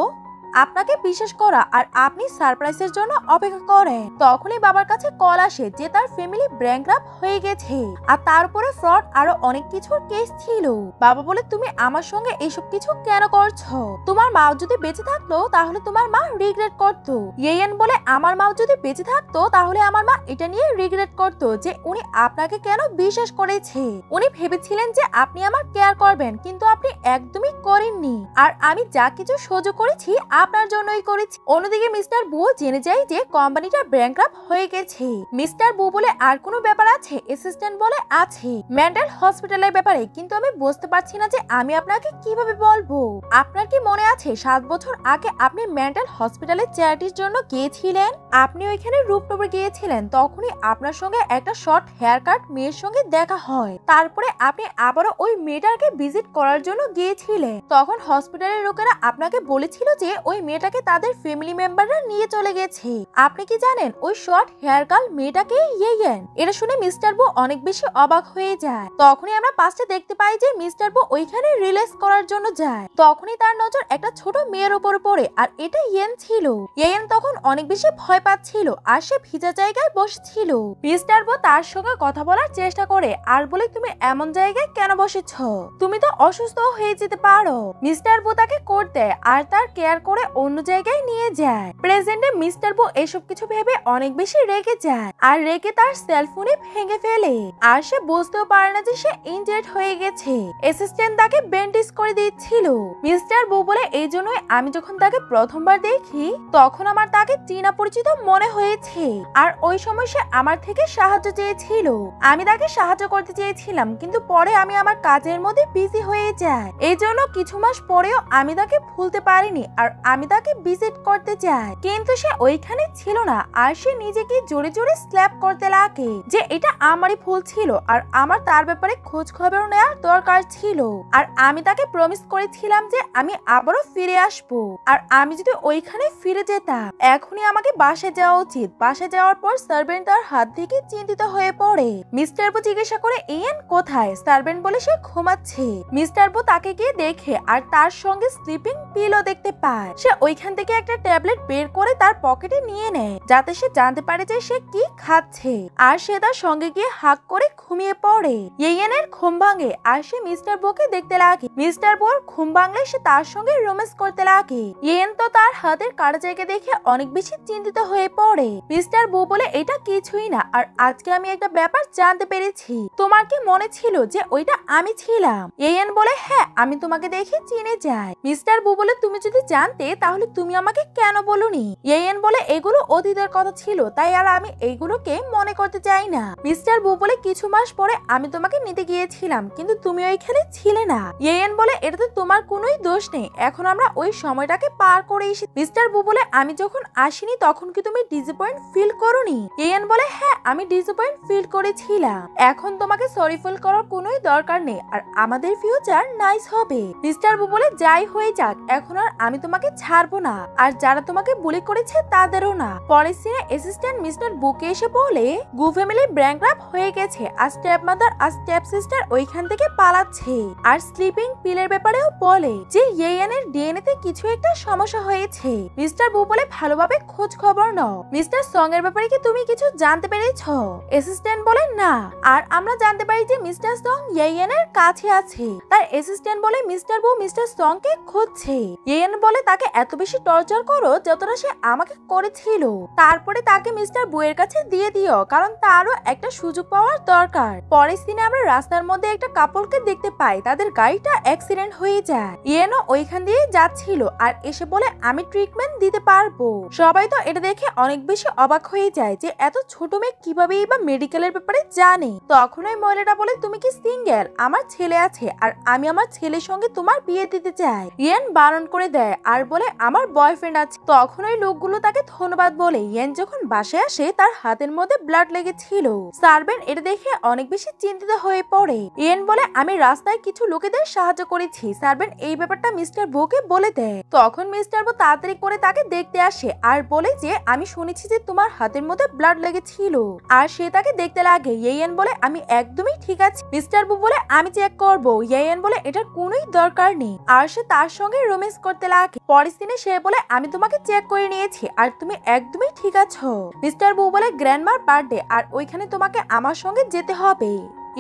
আপনাকে বিশ্বাস করা আর আপনি সারপ্রাইজের জন্য অপেক্ষা করেন। তখনই বাবার কাছে কল আসে যে তার ফ্যামিলি ব্যাংকরাপ্ট হয়ে গেছে আর তার উপরে ফ্রড আরো অনেক কিছুর কেস ছিল। বাবা বলে তুমি আমার সঙ্গে এসব কিছু কেন করছো? তোমার মা যদি বেঁচে থাকতো তাহলে তোমার মা রিগ্রেট করতো। ইয়েন বলে আমার মা যদি বেঁচে থাকতো তাহলে আমার মা এটা নিয়ে রিগ্রেট করতো যে উনি আপনাকে কেন বিশ্বাস করেছে। উনি ভেবেছিলেন যে আপনি আমার কেয়ার করবেন, কিন্তু আপনি একদমই করেননি আর আমি যা কিছু সহ্য করেছি আপনার জন্যই করেছি। অন্যদিকে মিস্টার বু জেনে যায় যে কোম্পানিটা ব্যাংকরাপ্ট হয়ে গেছে। মিস্টার বু বলে আর কোনো ব্যাপার আছে? অ্যাসিস্ট্যান্ট বলে আছে মেন্টাল হসপিটালের ব্যাপারে, কিন্তু আমি বুঝতে পারছি না যে আমি আপনাকে কিভাবে বলবো। আপনার কি মনে আছে 7 বছর আগে আপনি মেন্টাল হসপিটালে চ্যারিটির জন্য গিয়েছিলেন? আপনি ওইখানে রূপনগর গিয়েছিলেন, তখনই আপনার সঙ্গে একটা শর্ট হেয়ার কাট মেয়ের সঙ্গে দেখা হয়। তারপরে আপনি আবারও ওই মেয়েটাকে ভিজিট করার জন্য গিয়েছিলেন। তখন হসপিটালের লোকেরা আপনাকে বলেছিল যে ওই মেয়েটাকে তাদের ফ্যামিলি মেম্বাররা নিয়ে চলে গেছে। আপনি কি জানেন ওই শর্ট হেয়ার কাল মেয়েটাকে ইয়েন? এটা শুনে মিস্টার বু অনেক বেশি অবাক হয়ে যায়। তখনই আমরা পাশে দেখতে পাই যে মিস্টার বু ওইখানে রিলিজ করার জন্য যায়। তখনই তার নজর একটা ছোট মেয়ের উপর পড়ে আর এটা ইয়েন ছিল। ইয়েন তখন অনেক বেশি ভয় পাচ্ছিল আর সে ভিজা জায়গায় বসেছিল। মিস্টার বু তার সঙ্গে কথা বলার চেষ্টা করে আর বলে তুমি এমন জায়গায় কেন বসেছ? তুমি তো অসুস্থ হয়ে যেতে পারো। মিস্টার বু তাকে কোট দেয় আর তার কেয়ার করে অন্য জায়গায় নিয়ে যায়। প্রেজেন্টে মিস্টার বু এসব কিছু ভেবে অনেক বেশি রেগে যায় আর রেগে তার সেলফোনে ভেঙে ফেলে আর সে বুঝতেও পারে না যে সে ইনজেক্ট হয়ে গেছে। অ্যাসিস্ট্যান্ট তাকে ব্যান্ডেজ করে দিচ্ছিল। মিস্টার বু বলে এই জন্যই আমি যখন তাকে প্রথমবার দেখি তখন আমার তাকে চেনা পরিচিত মনে হয়েছে আর ওই সময় সে আমার থেকে সাহায্য চেয়েছিল। আমি তাকে সাহায্য করতে চেয়েছিলাম, কিন্তু পরে আমি আমার কাজের মধ্যে বিজি হয়ে যাই। এই জন্য কিছু মাস পরেও আমি তাকে ভুলতে পারিনি আর আমি তাকে ভিজিট করতে চাই, কিন্তু সে ওইখানে ছিল না আর সে নিজেকে জোরে জোরে স্ল্যাপ করতে লাগে যে এটা আমারই ভুল ছিল আর আমার তার ব্যাপারে খোঁজ খবর নেওয়ার দরকার ছিল। আর আমি তাকে প্রমিস করেছিলাম যে আমি আবারও ফিরে আসবো আর আমি যদি ওইখানে ফিরে যেতাম এখনই আমাকে বাসায় যাওয়া উচিত। বাসায় যাওয়ার পর সার্ভেন্ট তার হাত থেকে চিন্তিত হয়ে পড়ে। মিস্টার বু জিজ্ঞাসা করে ইয়েন কোথায়? সার্ভেন্ট বলে সে ঘুমাচ্ছে। মিস্টার বু তাকে গিয়ে দেখে আর তার সঙ্গে স্লিপিং পিলো দেখতে পায়। সে ওইখান থেকে একটা ট্যাবলেট বের করে তার পকেটে নিয়ে নেয় যাতে সে জানতে পারে যে সে কি খাচ্ছে আর সে তার সঙ্গে গিয়ে হাক করে ঘুমিয়ে পড়ে। ইয়েনের ঘুম ভাঙে আর সে মিস্টার বুকে দেখতে লাগে। মিস্টার বুর ঘুম ভাঙলে সে তার সঙ্গে রোম্যান্স করতে লাগে। ইয়েন তো তার হাতের কাটা জায়গা দেখে অনেক বেশি চিন্তিত হয়ে পড়ে। মিস্টার বু বলে এটা কিছুই না আর আজকে আমি একটা ব্যাপার জানতে পেরেছি। তোমার কি মনে ছিল যে ওইটা আমি ছিলাম? ইয়েন বলে হ্যাঁ, আমি তোমাকে দেখে চিনে যাই। মিস্টার বু বলে তুমি যদি জানতে থাকে তাহলে তুমি আমাকে কেন বলনি? ইয়েন বলে এগুলো অতীতের কথা ছিল, তাই আর আমি এইগুলোকে মনে করতে চাই না। মিস্টার বু বলে কিছু মাস পরে আমি তোমাকে নিতে গিয়েছিলাম, কিন্তু তুমি ওইখানে ছিলে না। ইয়েন বলে এটা তো তোমার কোনোই দোষ নেই, এখন আমরা ওই সময়টাকে পার করে এসেছি। মিস্টার বু বলে আমি যখন আসিনি তখন কি তুমি ডিসঅ্যাপয়েন্ট ফিল করোনি? ইয়েন বলে হ্যাঁ, আমি ডিসঅ্যাপয়েন্ট ফিল করেছিলাম। এখন তোমাকে সরি ফিল করার কোনোই দরকার নেই, আর আমাদের ফিউচার নাইস হবে। মিস্টার বু বলে যাই হয়ে যাক, এখন আর আমি তোমাকে ছাড়বো না, আর যারা তোমাকে বুলি করেছে তাদেরও না। পরের সিনে অ্যাসিস্ট্যান্ট মিস্টার বুকে এসে বলে গু ফ্যামিলি ব্যাংকরাপ্ট হয়ে গেছে, আর স্টেপ মাদার আর স্টেপ সিস্টার ওইখান থেকে পালাচ্ছে। আর স্লিপিং পিলের ব্যাপারেও বলে যে ইয়েনের ডিএনএ তে কিছু একটা সমস্যা হয়েছে। মিস্টার বু বলে ভালোভাবে খোঁজ খবর নাও। মিস্টার সং এর ব্যাপারে কি তুমি কিছু জানতে পেরেছো? অ্যাসিস্ট্যান্ট বলে না, আর আমরা জানতে পারি যে মিস্টার সং ইয়েনের কাছে আছে। তার অ্যাসিস্ট্যান্ট বলে মিস্টার বু মিস্টার সং কে খুঁজছে। ইয়েন বলে তাকে এত বেশি টর্চার করো যতটা সে আমাকে করেছিল, তারপরে তাকে মিস্টার বু এর কাছে দিয়ে দিও, কারণ তারও একটা সুযোগ পাওয়ার দরকার। পরের দিনে আমরা রাস্তার মধ্যে একটা কাপলকে দেখতে পাই, তাদের গাড়িটা অ্যাক্সিডেন্ট হয়ে যায়। ইয়েনও ওইখান দিয়ে যাচ্ছিল আর এসে বলে আমি ট্রিটমেন্ট দিতে পারবো। সবাই তো এটা দেখে অনেক বেশি অবাক হয়ে যায় যে এত ছোট মেয়ে কিভাবে বা মেডিকেলের ব্যাপারে জানে। তখন ওই মহিলাটা বলে তুমি কি সিঙ্গেল? আমার ছেলে আছে, আর আমি আমার ছেলের সঙ্গে তোমার বিয়ে দিতে চাই। ইয়েন বারণ করে দেয় আর বলে আমার বয়ফ্রেন্ড আছে। তখন ওই লোকগুলো তাকে ধন্যবাদ বলে। ইয়েন যখন বাসায় আসে তার হাতের মধ্যে ব্লাড লেগেছিল। সার্ভেন্ট এটা দেখে অনেক বেশি চিন্তিত হয়ে পড়ে। ইয়েন বলে আমি রাস্তায় কিছু লোকেদের সাহায্য করেছি। সার্ভেন্ট এই ব্যাপারটা মিস্টার বুকে বলে দেয়। তখন মিস্টার বু তাড়াতাড়ি করে তাকে দেখতে আসে আর বলে যে আমি শুনেছি যে তোমার হাতের মধ্যে ব্লাড লেগেছিল, আর সে তাকে দেখতে লাগে। ইয়েন বলে আমি একদমই ঠিক আছি। মিস্টার বু বলে আমি চেক করবো। ইয়েন বলে এটার কোনোই দরকার নেই, আর সে তার সঙ্গে রোম্যান্স করতে লাগে। পরের দিনে সে বলে আমি তোমাকে চেক করে নিয়েছি আর তুমি একদমই ঠিক আছো। মিস্টার বু বলে গ্র্যান্ডমার বার্থডে, আর ওইখানে তোমাকে আমার সঙ্গে যেতে হবে।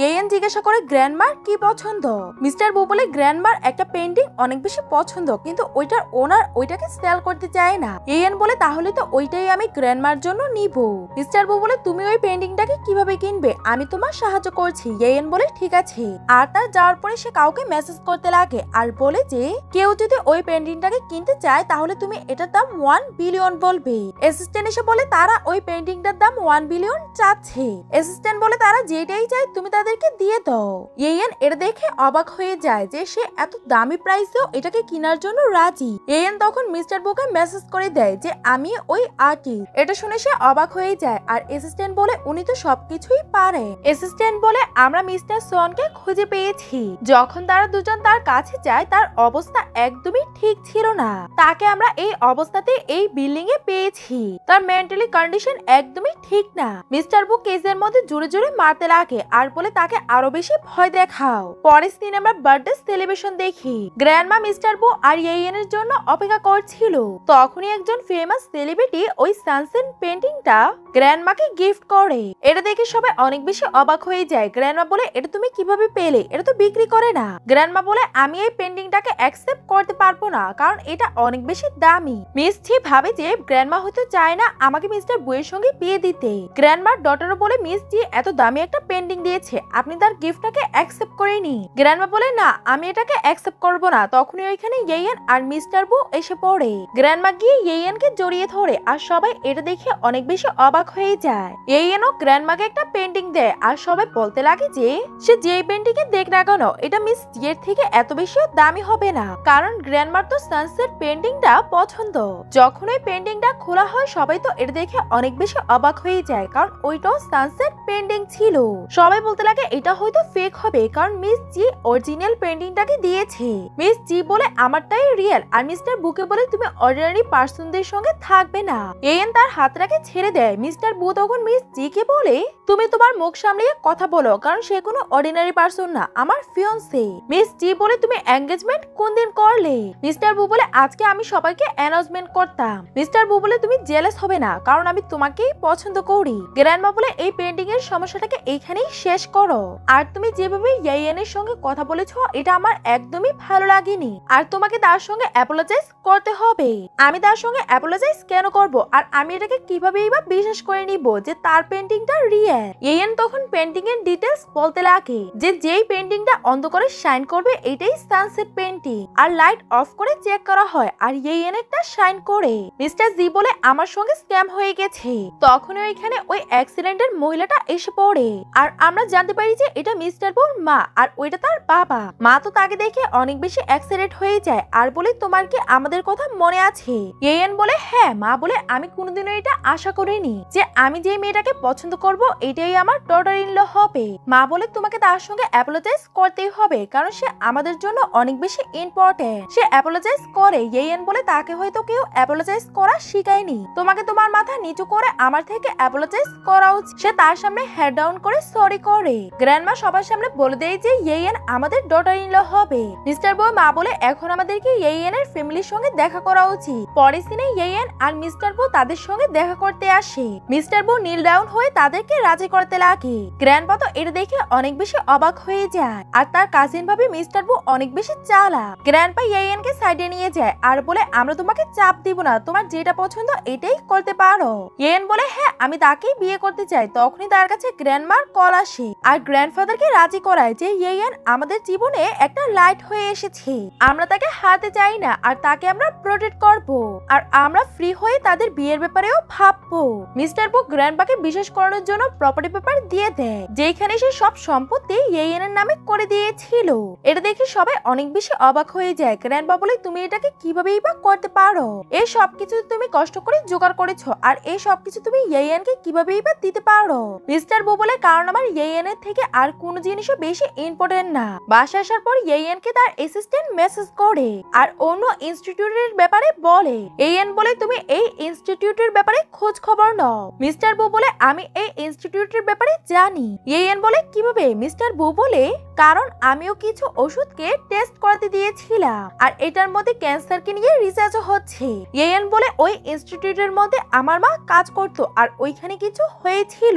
ইয়েন জিজ্ঞাসা করে গ্র্যান্ডমার কি পছন্দ? মিস্টার বু বলে গ্র্যান্ডমার একটা পেন্টিং অনেক বেশি পছন্দ, কিন্তু ওইটার ওনার ওইটাকে সেল করতে চায় না। ইয়েন বলে তাহলে তো ওইটাই আমি গ্র্যান্ডমার জন্য নিব। মিস্টার বু বলে তুমি ওই পেন্টিংটাকে কিভাবে কিনবে? আমি তোমার সাহায্য করছি। ইয়েন বলে ঠিক আছে। আর তার যাওয়ার পরে সে কাউকে মেসেজ করতে লাগে আর বলে যে কেউ যদি ওই পেন্টিংটাকে কিনতে চায় তাহলে তুমি এটার দাম 1 বিলিয়ন বলবে। অ্যাসিস্ট্যান্ট এসে বলে তারা ওই পেন্টিংটার দাম 1 বিলিয়ন চাচ্ছে। অ্যাসিস্ট্যান্ট বলে তারা যেটাই চায় তুমি তাদেরকে দিয়ে দাও। ইয়েন এটা দেখে অবাক হয়ে যায় যে সে এত দামি প্রাইসেও এটাকে কেনার জন্য রাজি। ইয়েন তখন মিস্টার বুকে মেসেজ করে দেয় যে আমি ওই আর্টিস্ট। এটা শুনে সে অবাক হয়ে যায়, আর অ্যাসিস্ট্যান্ট বলে উনি তো সবকিছুই পারে। অ্যাসিস্ট্যান্ট বলে আমরা মিস্টার সনকে খুঁজে পেয়েছি। যখন তারা দুজন তার কাছে যায় তার অবস্থা একদমই ঠিক ছিল না। তাকে আমরা এই অবস্থাতে এই বিল্ডিং এ পেয়েছি। তার মেন্টালি কন্ডিশন একদমই ঠিক না। মিস্টার বু কেসের মধ্যে জোরে জোরে মারতে লাগে আর বলে তাকে আরো বেশি ভয় দেখাও। পরের দিন আমরা বার্থডে সেলিব্রেশন দেখি। গ্র্যান্ডমা মিস্টার বু আর ইয়েনের জন্য অপেক্ষা করছিল। তখনই একজন ফেমাস সেলিব্রিটি ওই সানসেট পেন্টিংটা গ্র্যান্ডমাকে গিফট করে। এটা দেখে সবাই অনেক বেশি অবাক হয়ে যায়। গ্র্যান্ডমা বলে এটা তুমি কিভাবে পেলে? এটা তো বিক্রি করে না। গ্র্যান্ডমা বলে আমি এই পেন্টিংটাকে অ্যাকসেপ্ট করতে পারবো না, কারণ এটা অনেক বেশি দামি। মিস জি ভাবে যে গ্র্যান্ডমা হয়তো চায় না আমাকে মিস্টার বুয়ের সঙ্গে বিয়ে দিতে। গ্র্যান্ডমার ডটারও বলে মিস জি এত দামি একটা পেন্টিং দিয়েছে, আপনি তার গিফটটাকে অ্যাকসেপ্ট করে নি। গ্র্যান্ডমা বলে না, আমি এটাকে অ্যাকসেপ্ট করবো না। তখনই ওইখানে ইয়েন আর মিস্টার বু এসে পড়ে। গ্র্যান্ডমা গিয়ে ইয়েনকে জড়িয়ে ধরে, আর সবাই এটা দেখে অনেক বেশি অবাক হয়ে যায়। ইয়েনও গ্র্যান্ডমাকে একটা পেন্টিং দেয়, আর সবাই বলতে লাগে যে সে যেই পেন্টিং এ দেখ না কেন এটা মিস জিয়ের থেকে এত বেশিও দামি হবে না, কারণ গ্র্যান্ডমার তো সানসেট পেন্টিংটা পছন্দ। যখন ওই পেন্টিংটা খোলা হয় সবাই তো এটা দেখে অনেক বেশি অবাক হয়ে যায়, কারণ ওইটাও সানসেট পেন্টিং ছিল। সবাই বলতে লাগে এটা হয়তো ফেক হবে, কারণ মিস জি অরিজিনাল পেন্টিংটাকে দিয়েছে। মিস জি বলে আমারটাই রিয়েল, আর মিস্টার বুকে বলে তুমি অর্ডিনারি পার্সনদের সঙ্গে থাকবে না। ইয়েন তার হাতটাকে ছেড়ে দেয়। মিস্টার বু তখন মিস জি কে বলে তুমি তোমার মুখ সামলিয়ে কথা বলো, কারণ সে কোনো অর্ডিনারি পার্সন না, আমার ফিয়ন্সে। মিস জি বলে তুমি এঙ্গেজমেন্ট কোন দিন করলে? মিস্টার বু বলে আজকে আমি সবাইকে অ্যানাউন্সমেন্ট করতাম। মিস্টার বু বলে তুমি জেলাস হবে না, কারণ আমি তোমাকেই পছন্দ করি। গ্র্যান্ডমা বলে এই পেন্টিং এর সমস্যাটাকে এইখানেই শেষ করো। আর তুমি যেভাবে ইয়েনের সঙ্গে কথা বলেছো এটা আমার একদমই ভালো লাগেনি। আর তোমাকে তার সঙ্গে অ্যাপোলোজাইজ করতে হবে। আমি তার সঙ্গে অ্যাপোলোজাইজ কেন করব? আর আমি এটাকে কিভাবেই বা বিশ্বাস করে নিব যে তার পেন্টিংটা রিয়েল? ইয়েন তখন পেন্টিং এর ডিটেলস বলতে লাগে যে যেই পেন্টিংটা অন্ধকারে শাইন করবে এটাই সানসেট পেন্টিং। আর লাইট অফ করে চেক করা হয় আর ইয়েন একটা শাইন করে। মিস্টার জি বলে আমার সঙ্গে স্ক্যাম হয়ে গেছে। তখন ওইখানে ওই অ্যাক্সিডেন্টের মহিলাটা এসে পড়ে আর আমরা জানতে পারি যে এটা মিস্টার বোর মা আর ওইটা তার বাবা। মা তো তাকে দেখে অনেক বেশি অ্যাক্সিডেন্ট হয়ে যায় আর বলে তোমার কি আমাদের কথা মনে আছে? ইয়েন বলে হ্যাঁ। মা বলে আমি কোনোদিনও এটা আশা করিনি যে আমি যে মেয়েটাকে পছন্দ করব এটাই আমার ডটার ইন ল হবে। মা বলে তোমাকে তার সঙ্গে অ্যাপোলোজাইজ করতেই হবে কারণ সে আমাদের জন্য অনেক বেশি ইম্পর্টেন্ট। সে অ্যাপোলোজাইজ করে। ইয়েন বলে তাকে হয়তো কেউ অ্যাপোলোজাইজ করা শিখায়নি। তোমাকে তোমার মাথা নিচু করে আমার থেকে অ্যাপোলোজাইজ করা উচিত। সে তার সামনে হেড ডাউন করে সরি করে। গ্র্যান্ডমা সবার সামনে বলে দেয় যে ইয়েন আমাদের ডটার ইন ল হবে। মিস্টার বয় মা বলে এখন আমাদেরকে ইয়েনের ফ্যামিলির সঙ্গে দেখা করা উচিত। পরের সিনে ইয়েন আর মিস্টার বো তাদের সঙ্গে দেখা করতে আসে। মিস্টার বো নীল ডাউন হয়ে তাদেরকে রাজি করতে লাগে। গ্র্যান্ডপা তো এটা দেখে অনেক বেশি অবাক হয়ে যায় আর তার কাজিন ভাবে মিস্টার বো অনেক বেশি চালাক। গ্র্যান্ডপা ইয়েনকে সাইডে নিয়ে যায় আর বলে আমরা তোমাকে চাপ দিব না, তোমার যেটা পছন্দ এটাই করতে পারো। ইয়েন বলে হ্যাঁ আমি তাকেই বিয়ে করতে চাই। তখনই তার কাছে গ্র্যান্ডমার কল আসে আর গ্র্যান্ডফাদারকে রাজি করায় যে ইয়েন আমাদের জীবনে একটা লাইট হয়ে এসেছে। আমরা তাকে হারাতে চাই না আর তাকে আমরা প্রোটেক্ট করব আর আমরা ফ্রি হয়ে তাদের বিয়ের ব্যাপারেও ভাববো। মিস্টার বো গ্র্যান্ডপাকে বিশ্বাস করানোর জন্য প্রপার্টি পেপার দিয়ে দেয় যেখানে সে সব সম্পত্তি ইয়েনের নামে করে দিয়েছিল। এটা দেখে সবাই অনেক বেশি অবাক হয়ে যায়। গ্র্যান্ডপা বলে তুমি এটাকে কিভাবেই বা করতে পারো? এই সবকিছু তুমি কষ্ট করে জোগাড় করেছো আর এই সবকিছু তুমি ইয়েনকে কিভাবেই বা দিতে পারো? মিস্টার বো বলে কারণ আমার ইয়েনের থেকে আর কোনো জিনিসও বেশি ইম্পর্টেন্ট না। বাসা আসার পর ইয়েনকে তার অ্যাসিস্ট্যান্ট মেসেজ করে আর অন্য ইনস্টিটিউটের ব্যাপারে বলে। ইয়েন বলে তুমি এই ইনস্টিটিউটের ব্যাপারে খোঁজ খবর নাও। মিস্টার বো বলে আমি এই ইনস্টিটিউটের ব্যাপারে জানি। ইয়েন বলে কিভাবে? মিস্টার বো বলে কারণ আমিও কিছু ওষুধকে টেস্ট করাতে দিয়েছিলাম আর এটার মধ্যে ক্যান্সারকে নিয়ে রিসার্চ হচ্ছে। ইয়েন বলে ওই ইনস্টিটিউটের মধ্যে আমার মা কাজ করতো আর ওইখানে কিছু হয়েছিল,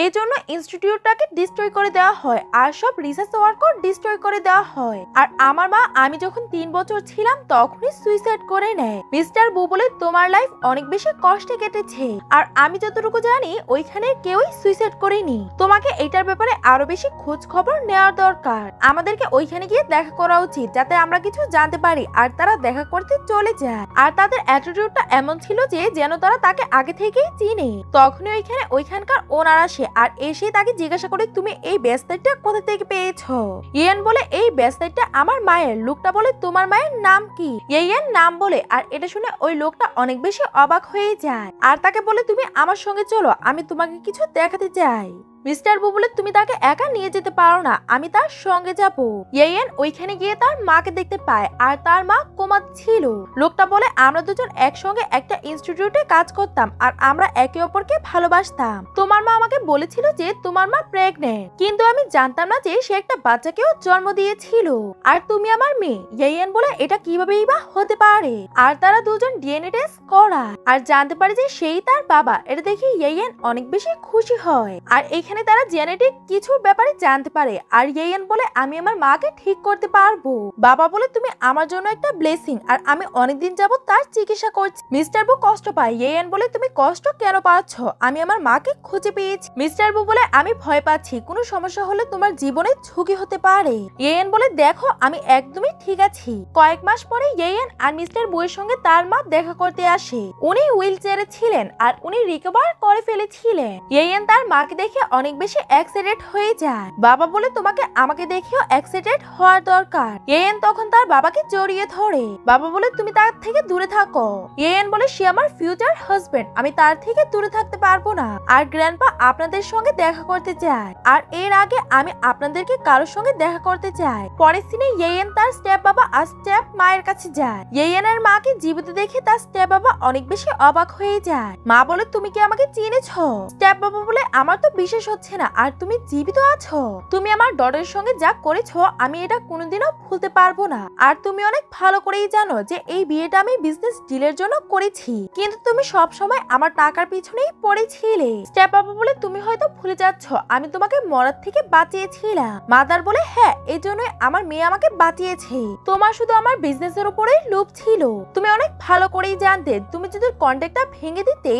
এই জন্য ইনস্টিটিউটটাকে ডিস্ট্রয় করে দেওয়া হয় আর সব রিসার্চ ওয়ার্কও ডিস্ট্রয় করে দেওয়া হয়। আর আমার মা আমি যখন 3 বছর ছিলাম তখনই সুইসাইড করে নেয়। মিস্টার বো বলে তোমার লাইফ অনেক বেশি কষ্টে কেটেছে আর আমি যতটুকু জানি ওইখানে কেউই সুইসাইড করেনি। তোমাকে এটার ব্যাপারে আরো বেশি খোঁজ খবর নেওয়ার দরকার। আমাদেরকে ওইখানে গিয়ে দেখা করা উচিত যাতে আমরা কিছু জানতে পারি। আর তারা দেখা করতে চলে যায় আর তাদের অ্যাটিটিউডটা এমন ছিল যে যেন তারা তাকে আগে থেকেই চিনে। তখনই ওইখানকার ওনার আসে আর এসে তাকে জিজ্ঞাসা করে তুমি এই ব্যাসলেটটা কোথা থেকে পেয়েছো? ইয়েন বলে এই ব্যাসলেটটা আমার মায়ের। লোকটা বলে তোমার মায়ের নাম কি? ইয়েন নাম বলে আর এটা শুনে ওই লোকটা অনেক বেশি অবাক হয়ে যায় আর তাকে বলে তুমি আমার সঙ্গে চলো, আমি তোমাকে কিছু দেখাতে চাই। মিস্টার বো বলে তুমি তাকে একা নিয়ে যেতে পারো না, আমি তার সঙ্গে যাব। ইয়েন ওইখানে গিয়ে তার মাকে দেখতে পায় আর তার মা কোমা ছিল। লোকটা বলে আমরা দুজন একসঙ্গে একটা ইনস্টিটিউটে কাজ করতাম আর আমরা একে অপরকে ভালোবাসতাম। তোমার মা আমাকে বলেছিল যে তোমার মা প্রেগনেন্ট, কিন্তু আমি জানতাম না যে সে একটা বাচ্চাকেও জন্ম দিয়েছিল আর তুমি আমার মেয়ে। ইয়েন বলে এটা কিভাবেই বা হতে পারে? আর তারা দুজন ডিএনএ টেস্ট করা আর জানতে পারে যে সেই তার বাবা। এটা দেখে ইয়েন অনেক বেশি খুশি হয় আর এখানে তারা জেনেটিক কিছু ব্যাপারে জানতে পারে আর ইয়েন বলে আমি আমার মাকে ঠিক করতে পারবো। বাবা বলে তুমি আমার জন্য একটা ব্লেসিং আর আমি অনেকদিন যাবত তার চিকিৎসা করছি। মিস্টার বো কষ্ট পায়। ইয়েন বলে তুমি কষ্ট কেন পাচ্ছ? আমি আমার মাকে খুঁজে পেয়েছি। মিস্টার বো বলে আমি ভয় পাচ্ছি, কোনো সমস্যা হলে তোমার জীবনে ঝুঁকি হতে পারে। ইয়েন বলে দেখো আমি একদমই ঠিক আছি। কয়েক মাস পরে ইয়েন আর মিস্টার বো-এর সঙ্গে তার মা দেখা করতে আসে। উনি হুইল চেয়ারে ছিলেন আর উনি রিকভার করে ফেলেছিলেন। ইয়েন তার মাকে দেখে অনেক বেশি এক্সাইটেড হয়ে যায়। বাবা বলে তোমাকে আমাকে দেখেও এক্সাইটেড হওয়ার দরকার। ইয়েন তখন তার বাবাকে জড়িয়ে ধরে। বাবা বলে তুমি তার থেকে দূরে থাকো। ইয়েন বলে সে আমার ফিউচার হাজবেন্ড, আমি তার থেকে দূরে থাকতে পারবো না। আর গ্র্যান্ডপা আপনাদের সঙ্গে দেখা করতে চায় আর এর আগে আমি আপনাদেরকে কারোর সঙ্গে দেখা করতে চাই। পরের সিনে ইয়েন তার স্টেপ বাবা আর স্টেপ মায়ের কাছে যায়। ইয়েনের মাকে জীবিত দেখে তার স্টেপ বাবা অনেক বেশি অবাক হয়ে যায়। মা বলে তুমি কি আমাকে চিনেছো? স্টেপ বাবা বলে আমার তো বিশেষ হচ্ছে না আর তুমি জীবিত আছো। তুমি আমার ডটারের সঙ্গে যা করেছো আমি এটা কোনোদিনও ভুলতে পারবো না। আর তুমি অনেক ভালো করেই জানো যে এই বিয়েটা আমি বিজনেস ডিলের জন্য করেছি, কিন্তু তুমি সব সময় আমার টাকার পিছনেই পড়েছিলে। স্টেপ আপা বলে তুমি হয়তো ভুলে যাচ্ছ আমি তোমাকে মরার থেকে বাঁচিয়েছিলাম। মাদার বলে হ্যাঁ, এই জন্যই আমার মেয়ে আমাকে বাঁচিয়েছে। তোমার শুধু আমার বিজনেসের উপরেই লোভ ছিল। তুমি অনেক ভালো করেই জানতে তুমি যদি কন্ট্রাক্টটা ভেঙে দিতে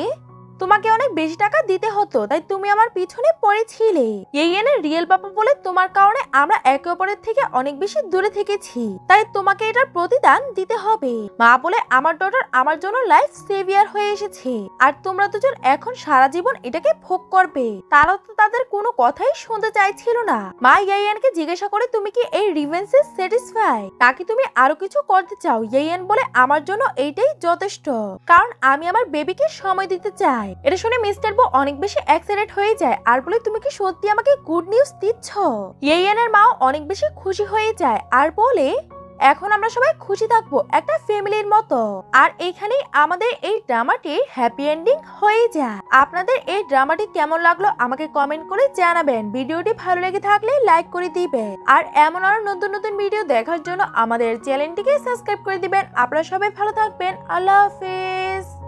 তোমাকে অনেক বেশি টাকা দিতে হতো, তাই তুমি আমার পিছনে পড়েছিলে। ইয়েনের রিয়েল বাবা বলে তোমার কারণে আমরা একে অপরের থেকে অনেক বেশি দূরে থেকেছি, তাই তোমাকে এটার প্রতিদান দিতে হবে। মা বলে আমার ডটার আমার জন্য লাইফ সেভিয়ার হয়ে এসেছে আর তোমরা দুজন এখন সারা জীবন এটাকে ভোগ করবে। তারা তো তাদের কোনো কথাই শুনতে চাইছিল না। মা ইয়াইয়ানকে জিজ্ঞাসা করে তুমি কি এই রিভেন্সে স্যাটিসফাই নাকি তুমি আরো কিছু করতে চাও। ইয়াইয়ান বলে আমার জন্য এইটাই যথেষ্ট, কারণ আমি আমার বেবিকে সময় দিতে চাই। এটা শুনে মিস্টার বো অনেক বেশি এক্সাইটেড হয়ে যায় আর বলে তুমি কি সত্যি আমাকে গুড নিউজ দিচ্ছ। ইয়েনের মাও অনেক বেশি খুশি হয়ে যায় আর বলে এখন আমরা সবাই খুশি থাকবো একটা ফ্যামিলির মতো। আর এখানেই আমাদের এই ড্রামাটির হ্যাপি এন্ডিং হয়ে যায়। আপনাদের এই ড্রামাটি কেমন লাগলো আমাকে কমেন্ট করে জানাবেন। ভিডিওটি ভালো লেগে থাকলে লাইক করে দিবেন আর এমন আরো নতুন নতুন ভিডিও দেখার জন্য আমাদের চ্যানেলটিকে সাবস্ক্রাইব করে দিবেন। আপনারা সবাই ভালো থাকবেন। আল্লাহ হাফেজ।